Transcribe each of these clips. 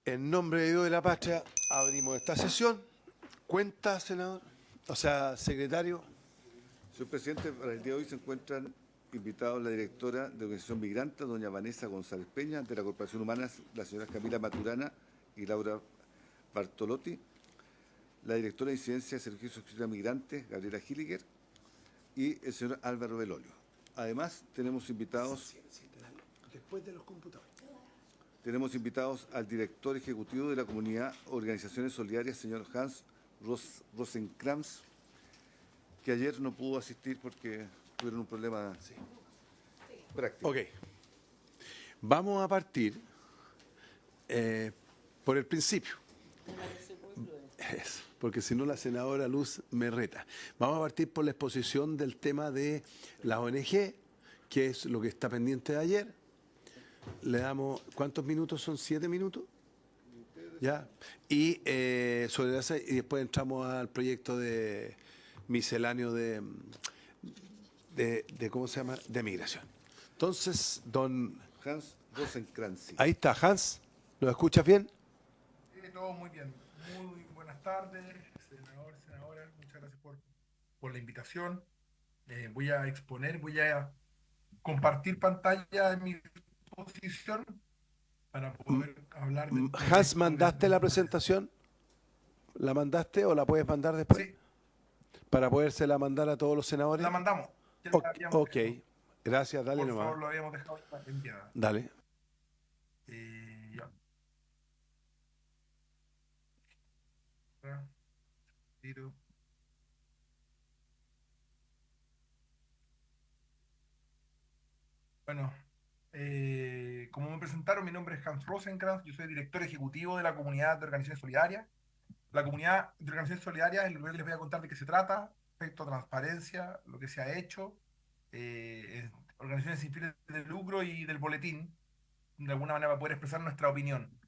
En nombre de Dios y de la patria, abrimos esta sesión. Cuenta, senador, o sea, secretario. Señor presidente, para el día de hoy se encuentran invitados la directora de Organización Migrante, doña Vanessa González Peña, de la Corporación Humana, la señora Camila Maturana y Laura Bartolotti, la directora de Incidencia de Servicios de Sociedad Migrante, Gabriela Hilliger, y el señor Álvaro Belolio. Además, Después de los computadores. tenemos invitados al director ejecutivo de la Comunidad Organizaciones Solidarias, señor Hans Rosenkrantz, que ayer no pudo asistir porque tuvieron un problema práctico. Ok. Vamos a partir por el principio. Porque si no la senadora Luz me reta. Vamos a partir por la exposición del tema de la ONG, que es lo que está pendiente de ayer. Le damos, ¿cuántos minutos son? ¿7 minutos? Ya. Y sobre esa, y después entramos al proyecto de misceláneo de ¿cómo se llama? De migración. Entonces, Hans Rosenkrantz. ahí está, Hans, ¿lo escuchas bien? Todo muy bien. Muy buenas tardes, senador, senadora. Muchas gracias por la invitación. Voy a compartir pantalla en mi posición para poder hablar del Hans, proyecto ¿mandaste de la presentación? ¿La mandaste o la puedes mandar después? Sí, Para podérsela mandar a todos los senadores. la mandamos. Ya la habíamos Ok, dejado. gracias, dale Por nomás. favor, lo habíamos dejado enviada. Dale. Ya. Tiro. Bueno, como me presentaron, mi nombre es Hans Rosenkrantz, yo soy director ejecutivo de la Comunidad de Organizaciones Solidarias. La Comunidad de Organizaciones Solidarias, en lugar les voy a contar de qué se trata, respecto a transparencia, lo que se ha hecho, organizaciones sin fines de lucro y del boletín, de alguna manera para poder expresar nuestra opinión.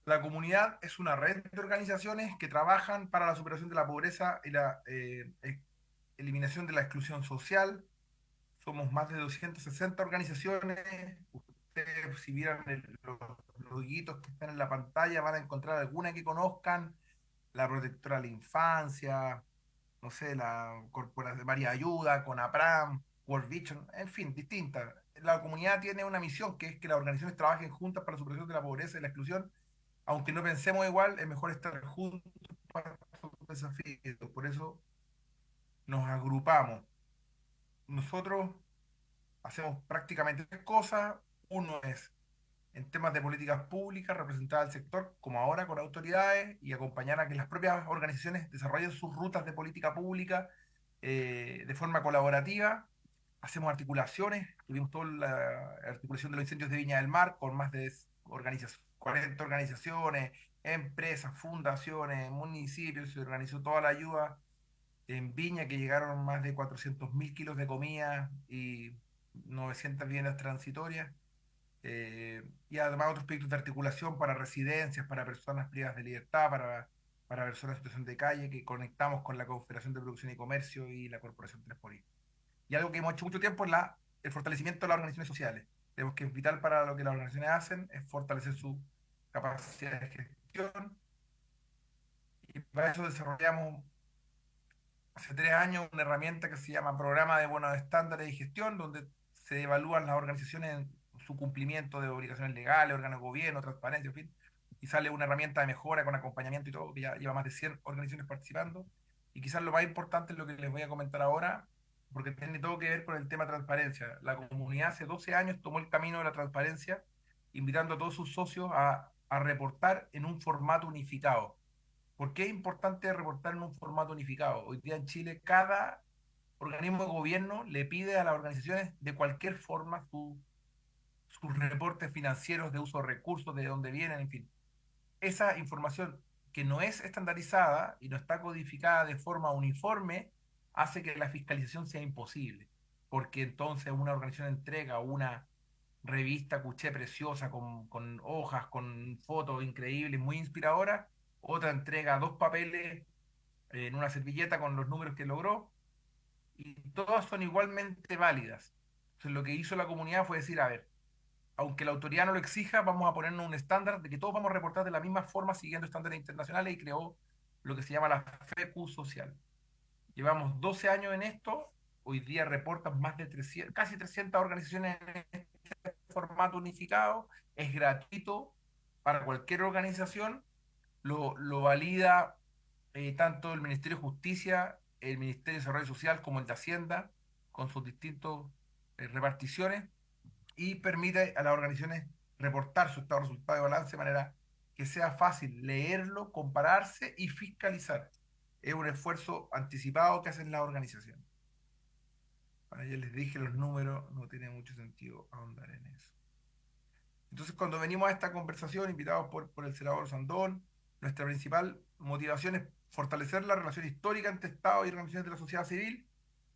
La comunidad es una red de organizaciones que trabajan para la superación de la pobreza y la eliminación de la exclusión social. Somos más de 260 organizaciones. Ustedes, si vieran los loguitos que están en la pantalla, van a encontrar alguna que conozcan. La Protectora de la Infancia, no sé, la Corporación de María Ayuda, CONAPRAM, World Vision, en fin, distintas. La comunidad tiene una misión que es que las organizaciones trabajen juntas para la superación de la pobreza y la exclusión. Aunque no pensemos igual, es mejor estar juntos para estos desafíos. Por eso nos agrupamos. Nosotros hacemos prácticamente tres cosas. Uno es en temas de políticas públicas, representar al sector, como ahora con autoridades, y acompañar a que las propias organizaciones desarrollen sus rutas de política pública de forma colaborativa. Hacemos articulaciones, tuvimos toda la articulación de los incendios de Viña del Mar con más de 40 organizaciones, empresas, fundaciones, municipios, se organizó toda la ayuda en Viña, que llegaron más de 400.000 kilos de comida y 900 viviendas transitorias. Y además otros proyectos de articulación para residencias, para personas privadas de libertad, para personas en situación de calle, que conectamos con la Confederación de Producción y Comercio y la Corporación Transport. Y algo que hemos hecho mucho tiempo es el fortalecimiento de las organizaciones sociales. Tenemos que es vital para lo que las organizaciones hacen, es fortalecer su capacidad de gestión. Y para eso desarrollamos hace 3 años una herramienta que se llama Programa de Buenos Estándares y Gestión, donde se evalúan las organizaciones en su cumplimiento de obligaciones legales, órganos de gobierno, transparencia, en fin, y sale una herramienta de mejora con acompañamiento y todo, que ya lleva más de 100 organizaciones participando. Y quizás lo más importante es lo que les voy a comentar ahora, porque tiene todo que ver con el tema transparencia. La comunidad hace 12 años tomó el camino de la transparencia, invitando a todos sus socios a reportar en un formato unificado. ¿Por qué es importante reportar en un formato unificado? Hoy día en Chile cada organismo de gobierno le pide a las organizaciones de cualquier forma sus reportes financieros de uso de recursos, de dónde vienen, en fin. Esa información que no es estandarizada y no está codificada de forma uniforme hace que la fiscalización sea imposible, porque entonces una organización entrega una revista cuché preciosa con hojas, con fotos increíbles, muy inspiradoras, otra entrega dos papeles en una servilleta con los números que logró, y todas son igualmente válidas. Entonces lo que hizo la comunidad fue decir, a ver, aunque la autoridad no lo exija, vamos a ponernos un estándar de que todos vamos a reportar de la misma forma siguiendo estándares internacionales y creó lo que se llama la FEQ social. Llevamos 12 años en esto, hoy día reportan más de 300, casi 300 organizaciones en este formato unificado, es gratuito para cualquier organización, lo valida tanto el Ministerio de Justicia, el Ministerio de Desarrollo Social como el de Hacienda, con sus distintas reparticiones, y permite a las organizaciones reportar su estado de resultado de balance de manera que sea fácil leerlo, compararse y fiscalizar. Es un esfuerzo anticipado que hacen las organizaciones. Bueno, ya les dije los números, no tiene mucho sentido ahondar en eso. Entonces, cuando venimos a esta conversación, invitados por el senador Sandón, nuestra principal motivación es fortalecer la relación histórica entre Estado y organizaciones de la sociedad civil.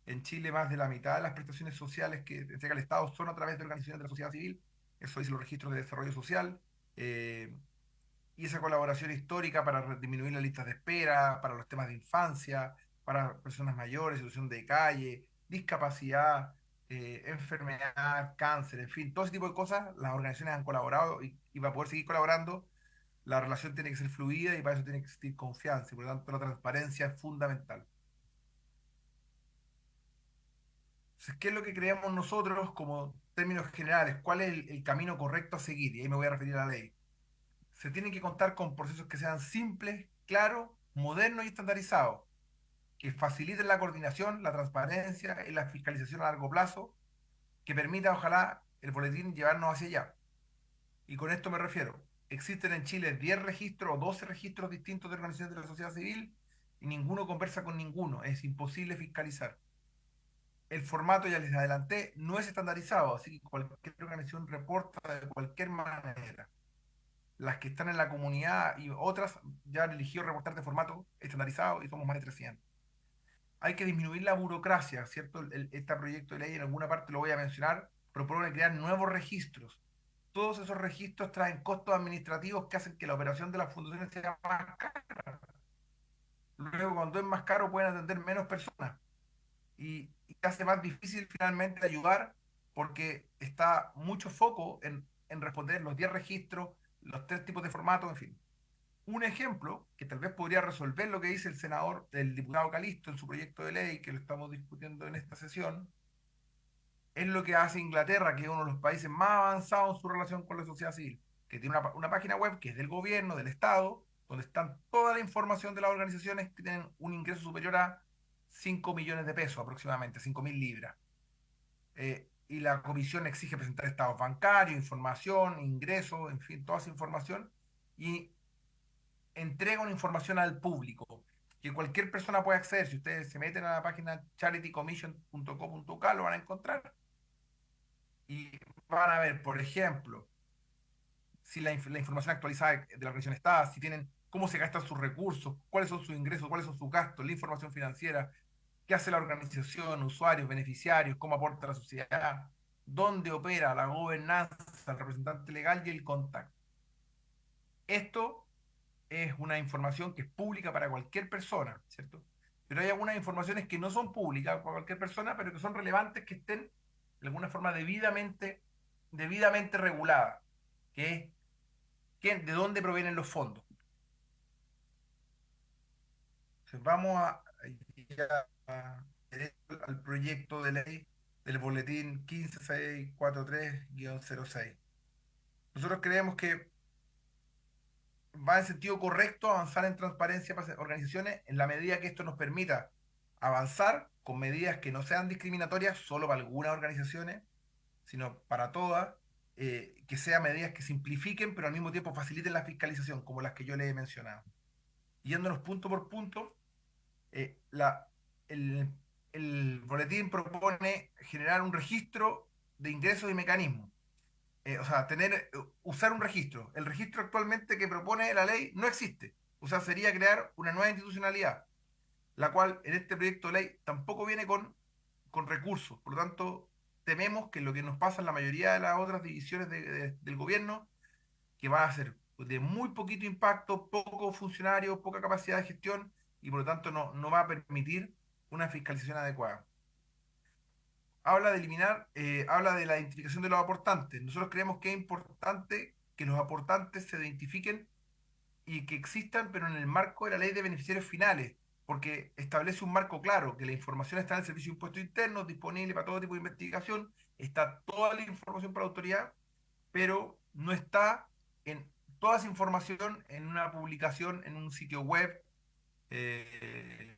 En Chile, más de la mitad de las prestaciones sociales que entrega el Estado son a través de organizaciones de la sociedad civil. Eso dice los registros de desarrollo social. Y esa colaboración histórica para disminuir las listas de espera, para los temas de infancia, para personas mayores, situación de calle, discapacidad, enfermedad, cáncer, en fin, todo ese tipo de cosas, las organizaciones han colaborado y para poder seguir colaborando, la relación tiene que ser fluida y para eso tiene que existir confianza y por lo tanto la transparencia es fundamental. Entonces, ¿qué es lo que creemos nosotros como términos generales? ¿Cuál es el camino correcto a seguir? Y ahí me voy a referir a la ley. Se tienen que contar con procesos que sean simples, claros, modernos y estandarizados, que faciliten la coordinación, la transparencia y la fiscalización a largo plazo, que permita, ojalá, el boletín llevarnos hacia allá. Y con esto me refiero, existen en Chile 10 registros o 12 registros distintos de organizaciones de la sociedad civil y ninguno conversa con ninguno, es imposible fiscalizar. El formato, ya les adelanté, no es estandarizado, así que cualquier organización reporta de cualquier manera. Las que están en la comunidad y otras ya han elegido reportar de formato estandarizado y somos más de 300. Hay que disminuir la burocracia, ¿cierto? Este proyecto de ley en alguna parte lo voy a mencionar, propone crear nuevos registros. Todos esos registros traen costos administrativos que hacen que la operación de las fundaciones sea más cara. Luego, cuando es más caro, pueden atender menos personas y hace más difícil finalmente ayudar porque está mucho foco en responder los 10 registros, los 3 tipos de formatos, en fin. Un ejemplo que tal vez podría resolver lo que dice el senador, el diputado Calisto en su proyecto de ley, que lo estamos discutiendo en esta sesión, es lo que hace Inglaterra, que es uno de los países más avanzados en su relación con la sociedad civil, que tiene una página web que es del gobierno, del Estado, donde están toda la información de las organizaciones que tienen un ingreso superior a 5 millones de pesos aproximadamente, 5.000 libras. Y la comisión exige presentar estados bancarios, información, ingresos, en fin, toda esa información, y entrega una información al público que cualquier persona puede acceder. Si ustedes se meten a la página charitycommission.co.uk lo van a encontrar y van a ver, por ejemplo, si la información actualizada de la organización está, si tienen cómo se gastan sus recursos, cuáles son sus ingresos, cuáles son sus gastos, la información financiera, qué hace la organización, usuarios, beneficiarios, cómo aporta a la sociedad, dónde opera la gobernanza, el representante legal y el contacto. Esto es una información que es pública para cualquier persona, ¿cierto? Pero hay algunas informaciones que no son públicas para cualquier persona, pero que son relevantes, que estén de alguna forma debidamente reguladas, que es de dónde provienen los fondos. Entonces vamos al proyecto de ley del boletín 15643-06. Nosotros creemos que va en sentido correcto avanzar en transparencia para organizaciones en la medida que esto nos permita avanzar con medidas que no sean discriminatorias solo para algunas organizaciones, sino para todas, que sean medidas que simplifiquen, pero al mismo tiempo faciliten la fiscalización, como las que yo les he mencionado. Yéndonos punto por punto, eh, la, el, el boletín propone generar un registro de ingresos y mecanismos. O sea, usar un registro. El registro actualmente que propone la ley no existe. O sea, sería crear una nueva institucionalidad, la cual en este proyecto de ley tampoco viene con recursos. Por lo tanto, tememos que lo que nos pasa en la mayoría de las otras divisiones del gobierno, que va a ser de muy poquito impacto, poco funcionario, poca capacidad de gestión y por lo tanto no va a permitir una fiscalización adecuada. habla de eliminar, habla de la identificación de los aportantes. Nosotros creemos que es importante que los aportantes se identifiquen y que existan, pero en el marco de la ley de beneficiarios finales, porque establece un marco claro, que la información está en el Servicio de Impuestos Internos, disponible para todo tipo de investigación, está toda la información para la autoridad, pero no está en toda esa información en una publicación, en un sitio web, eh,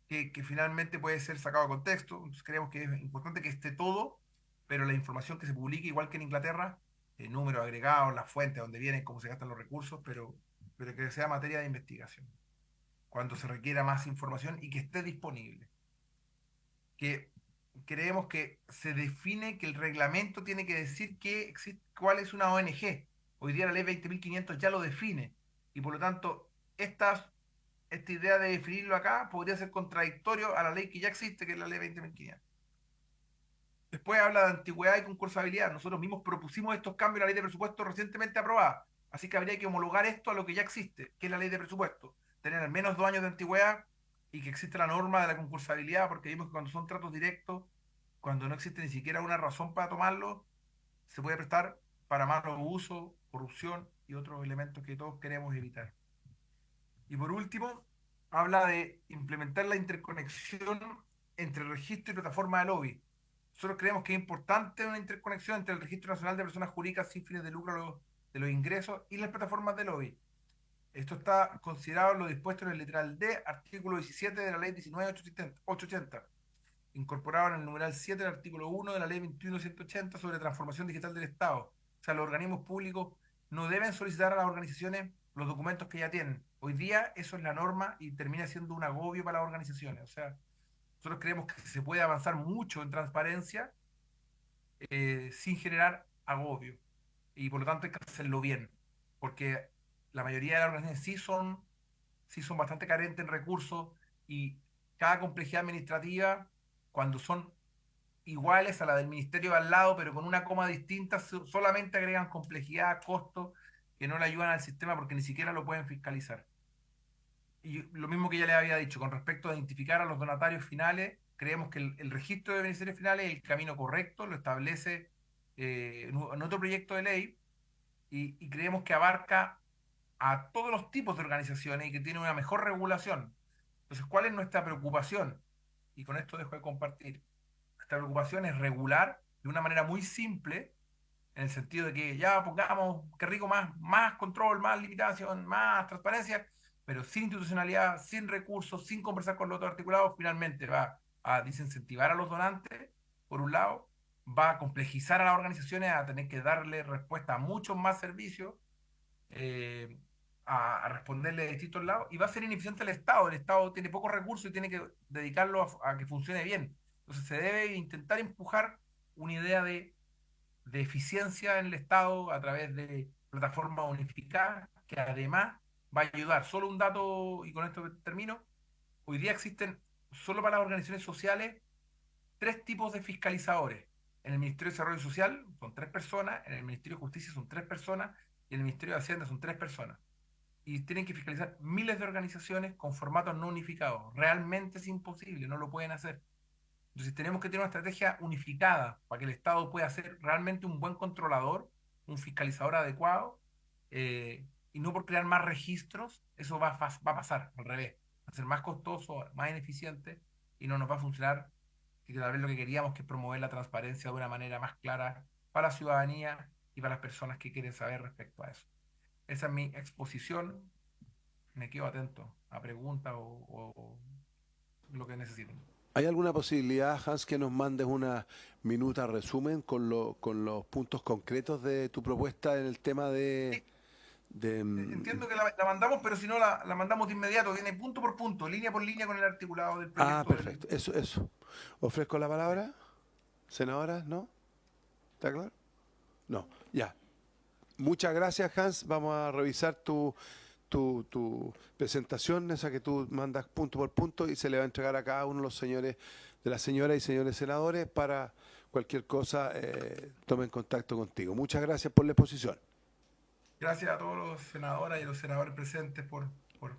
que finalmente puede ser sacado de contexto. Entonces creemos que es importante que esté todo, pero la información que se publique, igual que en Inglaterra, números agregados, las fuentes, donde vienen, cómo se gastan los recursos, pero que sea materia de investigación, cuando se requiera más información y que esté disponible. Que creemos que se define que el reglamento tiene que decir cuál es una ONG. Hoy día la ley 20.500 ya lo define y por lo tanto esta idea de definirlo acá podría ser contradictorio a la ley que ya existe, que es la ley 20.500. Después habla de antigüedad y concursabilidad. Nosotros mismos propusimos estos cambios en la ley de presupuesto recientemente aprobada. Así que habría que homologar esto a lo que ya existe, que es la ley de presupuesto. Tener al menos 2 años de antigüedad y que existe la norma de la concursabilidad, porque vimos que cuando son tratos directos, cuando no existe ni siquiera una razón para tomarlo, se puede prestar para malos uso, corrupción y otros elementos que todos queremos evitar. Y por último, habla de implementar la interconexión entre registro y plataforma de lobby. Nosotros creemos que es importante una interconexión entre el Registro Nacional de Personas Jurídicas sin fines de lucro de los ingresos y las plataformas de lobby. Esto está considerado en lo dispuesto en el literal D, artículo 17 de la ley 19.880, incorporado en el numeral 7 del artículo 1 de la ley 21.180 sobre transformación digital del Estado. O sea, los organismos públicos no deben solicitar a las organizaciones los documentos que ya tienen. Hoy día eso es la norma y termina siendo un agobio para las organizaciones. O sea, nosotros creemos que se puede avanzar mucho en transparencia sin generar agobio. Y por lo tanto hay que hacerlo bien. Porque la mayoría de las organizaciones sí son bastante carentes en recursos y cada complejidad administrativa, cuando son iguales a la del ministerio de al lado, pero con una coma distinta, solamente agregan complejidad, costos que no le ayudan al sistema porque ni siquiera lo pueden fiscalizar. Y lo mismo que ya les había dicho, con respecto a identificar a los donatarios finales, creemos que el registro de beneficiarios finales es el camino correcto, lo establece en otro proyecto de ley y creemos que abarca a todos los tipos de organizaciones y que tiene una mejor regulación. Entonces, ¿cuál es nuestra preocupación? Y con esto dejo de compartir. Nuestra preocupación es regular de una manera muy simple, en el sentido de que ya pongamos, qué rico, más control, más limitación, más transparencia, pero sin institucionalidad, sin recursos, sin conversar con los otros articulados, finalmente va a desincentivar a los donantes, por un lado, va a complejizar a las organizaciones a tener que darle respuesta a muchos más servicios, eh, a responderle de distintos lados, y va a ser ineficiente el Estado. El Estado tiene pocos recursos y tiene que dedicarlo a que funcione bien. Entonces se debe intentar empujar una idea de eficiencia en el Estado a través de plataformas unificadas, que además va a ayudar. Solo un dato, y con esto termino. Hoy día existen, solo para las organizaciones sociales, 3 tipos de fiscalizadores. En el Ministerio de Desarrollo Social son 3 personas, en el Ministerio de Justicia son 3 personas y en el Ministerio de Hacienda son 3 personas. Y tienen que fiscalizar miles de organizaciones con formatos no unificados. Realmente es imposible, no lo pueden hacer. Entonces tenemos que tener una estrategia unificada para que el Estado pueda ser realmente un buen controlador, un fiscalizador adecuado, y no por crear más registros, eso va a pasar al revés, va a ser más costoso, más ineficiente y no nos va a funcionar. Y tal vez lo que queríamos que es promover la transparencia de una manera más clara para la ciudadanía y para las personas que quieren saber respecto a eso. Esa es mi exposición. Me quedo atento a preguntas o lo que necesiten. ¿Hay alguna posibilidad, Hans, que nos mandes una minuta resumen con los puntos concretos de tu propuesta en el tema de... Sí, de entiendo que la mandamos, pero si no la mandamos de inmediato, viene punto por punto, línea por línea con el articulado del proyecto. perfecto. Eso. ¿Ofrezco la palabra? Senadora, ¿no? ¿Está claro? No, ya. Muchas gracias, Hans. Vamos a revisar tu presentación, esa que tú mandas punto por punto, y se le va a entregar a cada uno de los señores, de las señoras y señores senadores, para cualquier cosa tomen contacto contigo. Muchas gracias por la exposición. Gracias a todos los senadoras y los senadores presentes por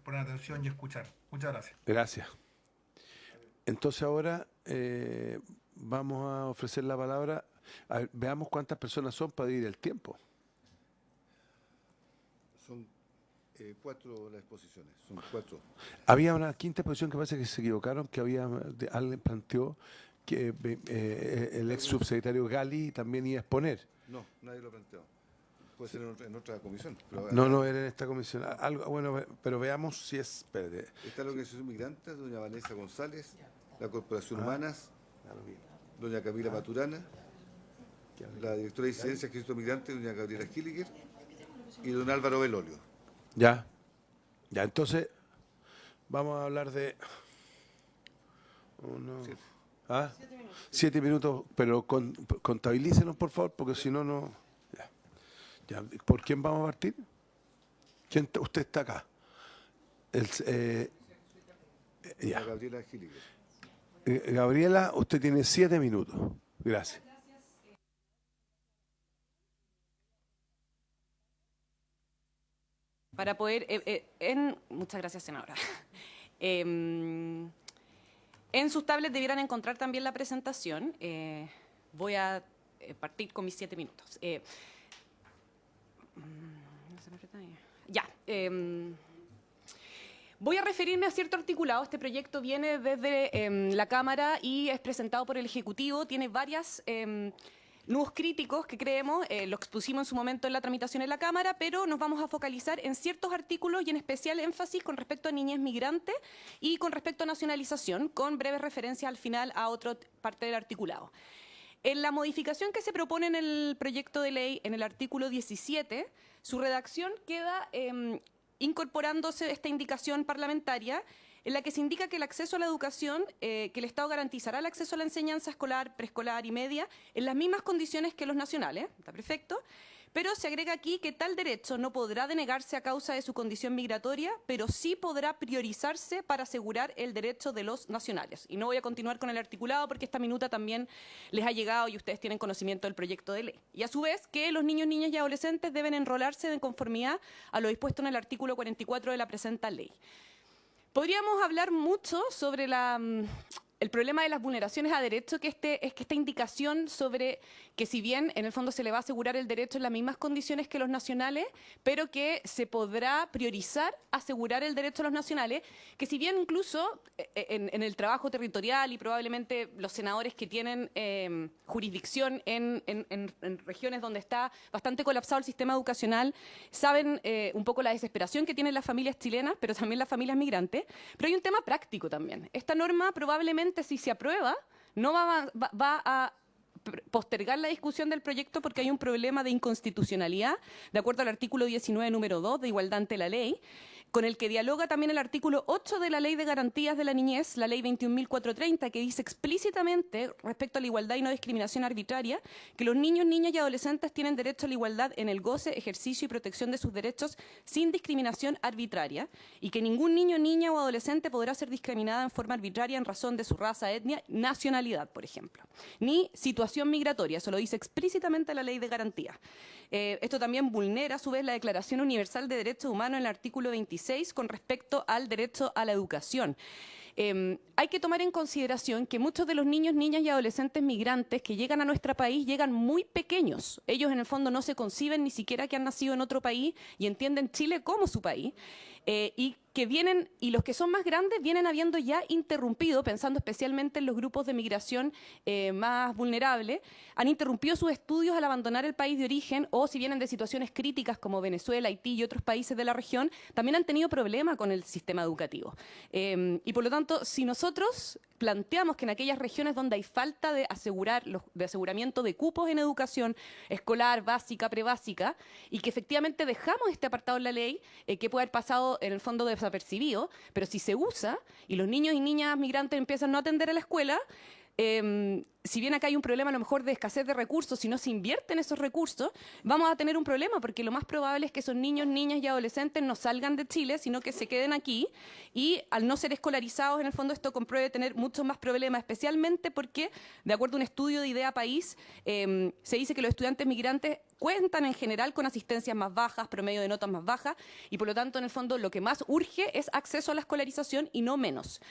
poner atención y escuchar. Muchas gracias. Gracias. Entonces ahora vamos a ofrecer la palabra. A ver, veamos cuántas personas son para dividir el tiempo. Son 4 las exposiciones, son 4. Había una quinta exposición que parece que se equivocaron, que alguien planteó que el ex subsecretario Gali también iba a exponer. No, nadie lo planteó. Puede ser en otra comisión. Pero No, era en esta comisión. Bueno, pero veamos si es... Espérate. está la Organización Migrante, doña Vanessa González, la Corporación Humanas, doña Camila Maturana, la directora de Incidencia de Ejército Migrante, doña Gabriela Gilliger, y don Álvaro Belolio. Ya, entonces vamos a hablar de... 7 minutos, pero contabilícenos, por favor, porque si no, no... Ya. ¿Por quién vamos a partir? Usted está acá. Ya. Gabriela Gilliger. Gabriela, usted tiene 7 minutos. Gracias. Para poder, muchas gracias, senadora. En sus tablets debieran encontrar también la presentación. Voy a partir con mis 7 minutos. Voy a referirme a cierto articulado. Este proyecto viene desde la Cámara y es presentado por el Ejecutivo. Tiene varias nudos críticos que creemos, lo expusimos en su momento en la tramitación en la Cámara, pero nos vamos a focalizar en ciertos artículos y en especial énfasis con respecto a niñez migrante y con respecto a nacionalización, con breves referencias al final a otra parte del articulado. En la modificación que se propone en el proyecto de ley, en el artículo 17, su redacción queda incorporándose esta indicación parlamentaria en la que se indica que el acceso a la educación, que el Estado garantizará el acceso a la enseñanza escolar, preescolar y media en las mismas condiciones que los nacionales, está perfecto, pero se agrega aquí que tal derecho no podrá denegarse a causa de su condición migratoria, pero sí podrá priorizarse para asegurar el derecho de los nacionales. Y no voy a continuar con el articulado porque esta minuta también les ha llegado y ustedes tienen conocimiento del proyecto de ley. Y a su vez que los niños, niñas y adolescentes deben enrolarse de conformidad a lo dispuesto en el artículo 44 de la presente ley. Podríamos hablar mucho sobre el problema de las vulneraciones a derechos, que esta indicación sobre que si bien en el fondo se le va a asegurar el derecho en las mismas condiciones que los nacionales, pero que se podrá priorizar asegurar el derecho a los nacionales, que si bien incluso en el trabajo territorial y probablemente los senadores que tienen jurisdicción en regiones donde está bastante colapsado el sistema educacional, saben un poco la desesperación que tienen las familias chilenas, pero también las familias migrantes, pero hay un tema práctico también. Esta norma probablemente, si se aprueba, no va a postergar la discusión del proyecto porque hay un problema de inconstitucionalidad, de acuerdo al artículo 19, número 2 de igualdad ante la ley, con el que dialoga también el artículo 8 de la Ley de Garantías de la Niñez, la Ley 21.430, que dice explícitamente, respecto a la igualdad y no discriminación arbitraria, que los niños, niñas y adolescentes tienen derecho a la igualdad en el goce, ejercicio y protección de sus derechos sin discriminación arbitraria, y que ningún niño, niña o adolescente podrá ser discriminada en forma arbitraria en razón de su raza, etnia, nacionalidad, por ejemplo, ni situación migratoria. Eso lo dice explícitamente la Ley de Garantías. Esto también vulnera, a su vez, la Declaración Universal de Derechos Humanos en el artículo 26 con respecto al derecho a la educación. Hay que tomar en consideración que muchos de los niños, niñas y adolescentes migrantes que llegan a nuestro país llegan muy pequeños. Ellos en el fondo no se conciben ni siquiera que han nacido en otro país y entienden Chile como su país. Y los que son más grandes vienen habiendo ya interrumpido, pensando especialmente en los grupos de migración más vulnerables, han interrumpido sus estudios al abandonar el país de origen, o si vienen de situaciones críticas como Venezuela, Haití y otros países de la región, también han tenido problemas con el sistema educativo. Y por lo tanto, si nosotros planteamos que en aquellas regiones donde hay falta de aseguramiento de cupos en educación escolar, básica, prebásica, y que efectivamente dejamos este apartado en la ley, que puede haber pasado en el fondo desapercibido, pero si se usa y los niños y niñas migrantes empiezan no a atender a la escuela, si bien acá hay un problema a lo mejor de escasez de recursos, si no se invierten esos recursos, vamos a tener un problema, porque lo más probable es que esos niños, niñas y adolescentes no salgan de Chile, sino que se queden aquí, y al no ser escolarizados, en el fondo esto compruebe tener muchos más problemas, especialmente porque, de acuerdo a un estudio de Idea País, se dice que los estudiantes migrantes cuentan en general con asistencias más bajas, promedio de notas más bajas, y por lo tanto, en el fondo, lo que más urge es acceso a la escolarización y no menos.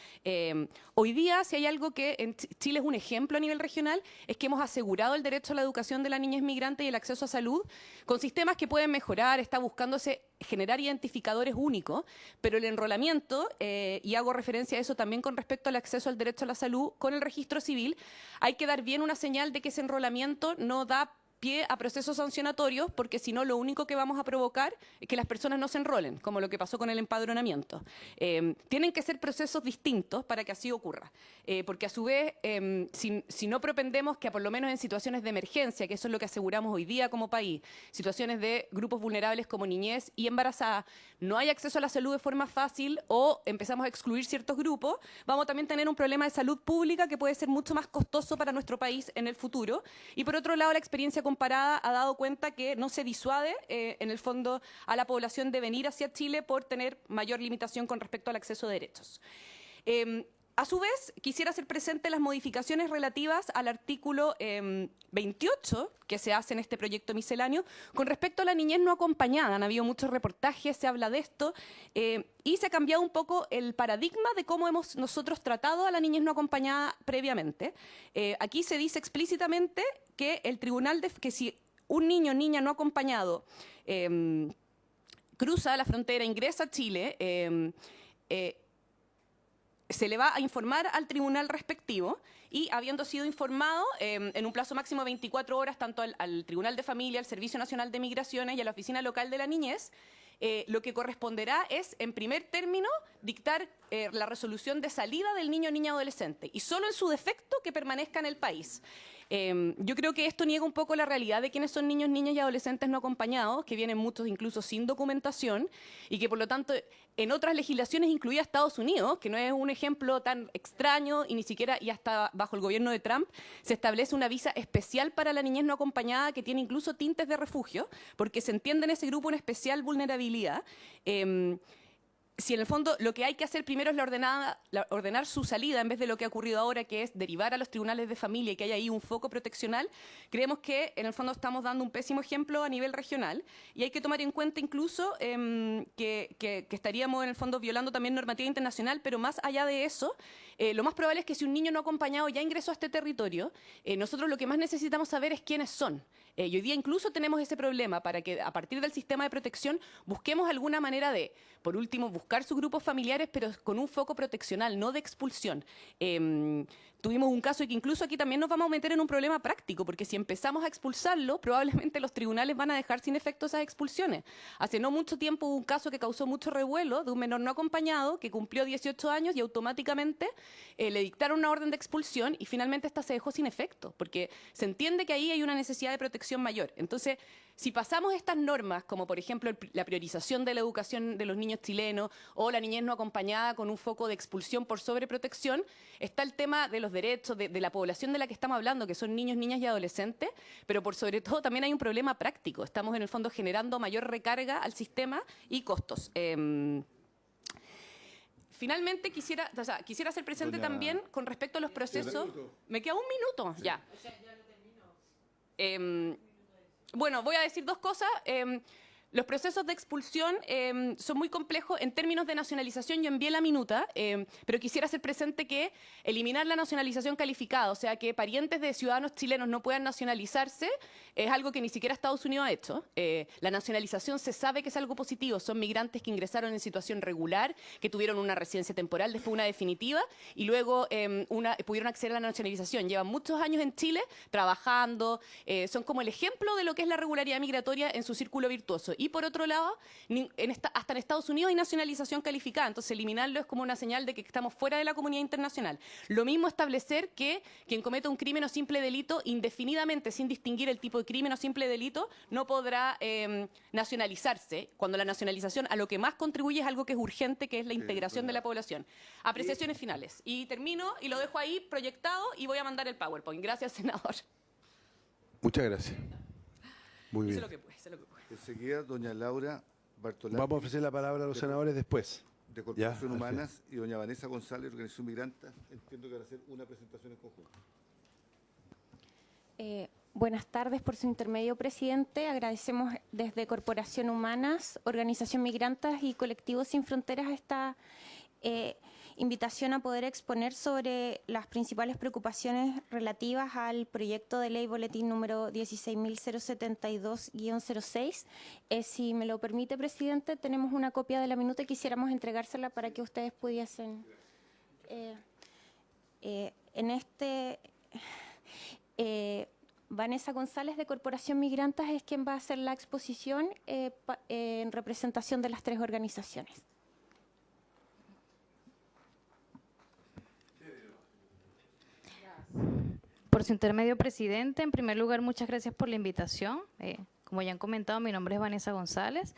Hoy día, si hay algo que en Chile es un ejemplo a nivel regional, regional es que hemos asegurado el derecho a la educación de la niñez migrante y el acceso a salud con sistemas que pueden mejorar, está buscándose generar identificadores únicos, pero el enrolamiento, y hago referencia a eso también con respecto al acceso al derecho a la salud con el registro civil, hay que dar bien una señal de que ese enrolamiento no da pie a procesos sancionatorios, porque si no lo único que vamos a provocar es que las personas no se enrolen, como lo que pasó con el empadronamiento. Tienen que ser procesos distintos para que así ocurra, porque a su vez, si no propendemos que por lo menos en situaciones de emergencia, que eso es lo que aseguramos hoy día como país, situaciones de grupos vulnerables como niñez y embarazada, no hay acceso a la salud de forma fácil o empezamos a excluir ciertos grupos, vamos a también tener un problema de salud pública que puede ser mucho más costoso para nuestro país en el futuro. Y por otro lado, la experiencia comparada ha dado cuenta que no se disuade, en el fondo, a la población de venir hacia Chile por tener mayor limitación con respecto al acceso a derechos. A su vez, quisiera hacer presente las modificaciones relativas al artículo 28 que se hace en este proyecto misceláneo con respecto a la niñez no acompañada. Han habido muchos reportajes, se habla de esto, y se ha cambiado un poco el paradigma de cómo hemos nosotros tratado a la niñez no acompañada previamente. Aquí se dice explícitamente que el tribunal, que si un niño o niña no acompañado cruza la frontera, ingresa a Chile, se le va a informar al tribunal respectivo y, habiendo sido informado en un plazo máximo de 24 horas, tanto al Tribunal de Familia, al Servicio Nacional de Migraciones y a la Oficina Local de la Niñez, lo que corresponderá es, en primer término, dictar la resolución de salida del niño o niña adolescente y solo en su defecto que permanezca en el país. Yo creo que esto niega un poco la realidad de quienes son niños, niñas y adolescentes no acompañados, que vienen muchos incluso sin documentación y que por lo tanto en otras legislaciones, incluida Estados Unidos, que no es un ejemplo tan extraño y ni siquiera, y hasta bajo el gobierno de Trump, se establece una visa especial para la niñez no acompañada que tiene incluso tintes de refugio, porque se entiende en ese grupo una especial vulnerabilidad. Si en el fondo lo que hay que hacer primero es ordenar su salida en vez de lo que ha ocurrido ahora, que es derivar a los tribunales de familia y que haya ahí un foco proteccional, creemos que en el fondo estamos dando un pésimo ejemplo a nivel regional y hay que tomar en cuenta incluso que estaríamos en el fondo violando también normativa internacional, pero más allá de eso, lo más probable es que si un niño no acompañado ya ingresó a este territorio, nosotros lo que más necesitamos saber es quiénes son. Y hoy día incluso tenemos ese problema para que a partir del sistema de protección busquemos alguna manera de, por último, buscar sus grupos familiares, pero con un foco proteccional, no de expulsión. Tuvimos un caso y que incluso aquí también nos vamos a meter en un problema práctico, porque si empezamos a expulsarlo, probablemente los tribunales van a dejar sin efecto esas expulsiones. Hace no mucho tiempo hubo un caso que causó mucho revuelo de un menor no acompañado que cumplió 18 años y automáticamente le dictaron una orden de expulsión y finalmente esta se dejó sin efecto, porque se entiende que ahí hay una necesidad de protección mayor. Entonces, si pasamos estas normas, como por ejemplo la priorización de la educación de los niños chilenos o la niñez no acompañada con un foco de expulsión por sobreprotección, está el tema de los derechos de la población de la que estamos hablando, que son niños, niñas y adolescentes, pero por sobre todo también hay un problema práctico. Estamos en el fondo generando mayor recarga al sistema y costos. Finalmente quisiera hacer presente también con respecto a los procesos. ¿Me queda un minuto? Sí. Ya. Bueno, voy a decir dos cosas. Los procesos de expulsión son muy complejos en términos de nacionalización. Yo envié la minuta, pero quisiera hacer presente que eliminar la nacionalización calificada, o sea, que parientes de ciudadanos chilenos no puedan nacionalizarse, es algo que ni siquiera Estados Unidos ha hecho. La nacionalización se sabe que es algo positivo. Son migrantes que ingresaron en situación regular, que tuvieron una residencia temporal, después una definitiva, y luego pudieron acceder a la nacionalización. Llevan muchos años en Chile trabajando, son como el ejemplo de lo que es la regularidad migratoria en su círculo virtuoso. Y por otro lado, hasta en Estados Unidos hay nacionalización calificada, entonces eliminarlo es como una señal de que estamos fuera de la comunidad internacional. Lo mismo establecer que quien cometa un crimen o simple delito indefinidamente, sin distinguir el tipo de crimen o simple delito, no podrá nacionalizarse, cuando la nacionalización a lo que más contribuye es algo que es urgente, que es la integración de la población. Apreciaciones finales. Y termino y lo dejo ahí proyectado y voy a mandar el PowerPoint. Gracias, senador. Muchas gracias. Muy bien. Sé lo que puede. Enseguida, doña Laura Bartolati. Vamos a ofrecer la palabra a los senadores después. De Corporación Ya, Humanas y doña Vanessa González, Organización Migranta. Entiendo que van a hacer una presentación en conjunto. Buenas tardes, por su intermedio, presidente. Agradecemos desde Corporación Humanas, Organización Migrantas y Colectivos Sin Fronteras esta invitación a poder exponer sobre las principales preocupaciones relativas al proyecto de ley boletín número 16.072-06. Si me lo permite, presidente, tenemos una copia de la minuta y quisiéramos entregársela para que ustedes pudiesen... Vanessa González, de Corporación Migrantes, es quien va a hacer la exposición en representación de las tres organizaciones. Por su intermedio, presidente, en primer lugar, muchas gracias por la invitación. Como ya han comentado, mi nombre es Vanessa González.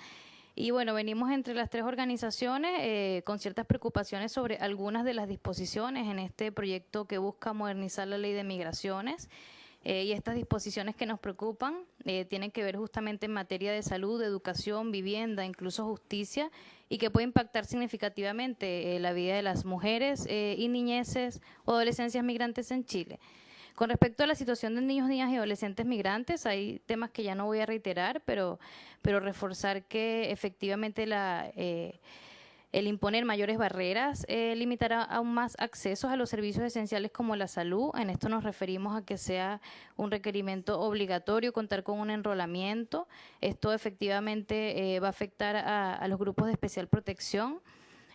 Y bueno, venimos entre las tres organizaciones con ciertas preocupaciones sobre algunas de las disposiciones en este proyecto que busca modernizar la ley de migraciones. Y estas disposiciones que nos preocupan tienen que ver justamente en materia de salud, educación, vivienda, incluso justicia, y que puede impactar significativamente la vida de las mujeres y niñeces o adolescencias migrantes en Chile. Con respecto a la situación de niños, niñas y adolescentes migrantes, hay temas que ya no voy a reiterar, pero reforzar que efectivamente el imponer mayores barreras limitará aún más accesos a los servicios esenciales como la salud. En esto nos referimos a que sea un requerimiento obligatorio contar con un enrolamiento. Esto efectivamente va a afectar a los grupos de especial protección.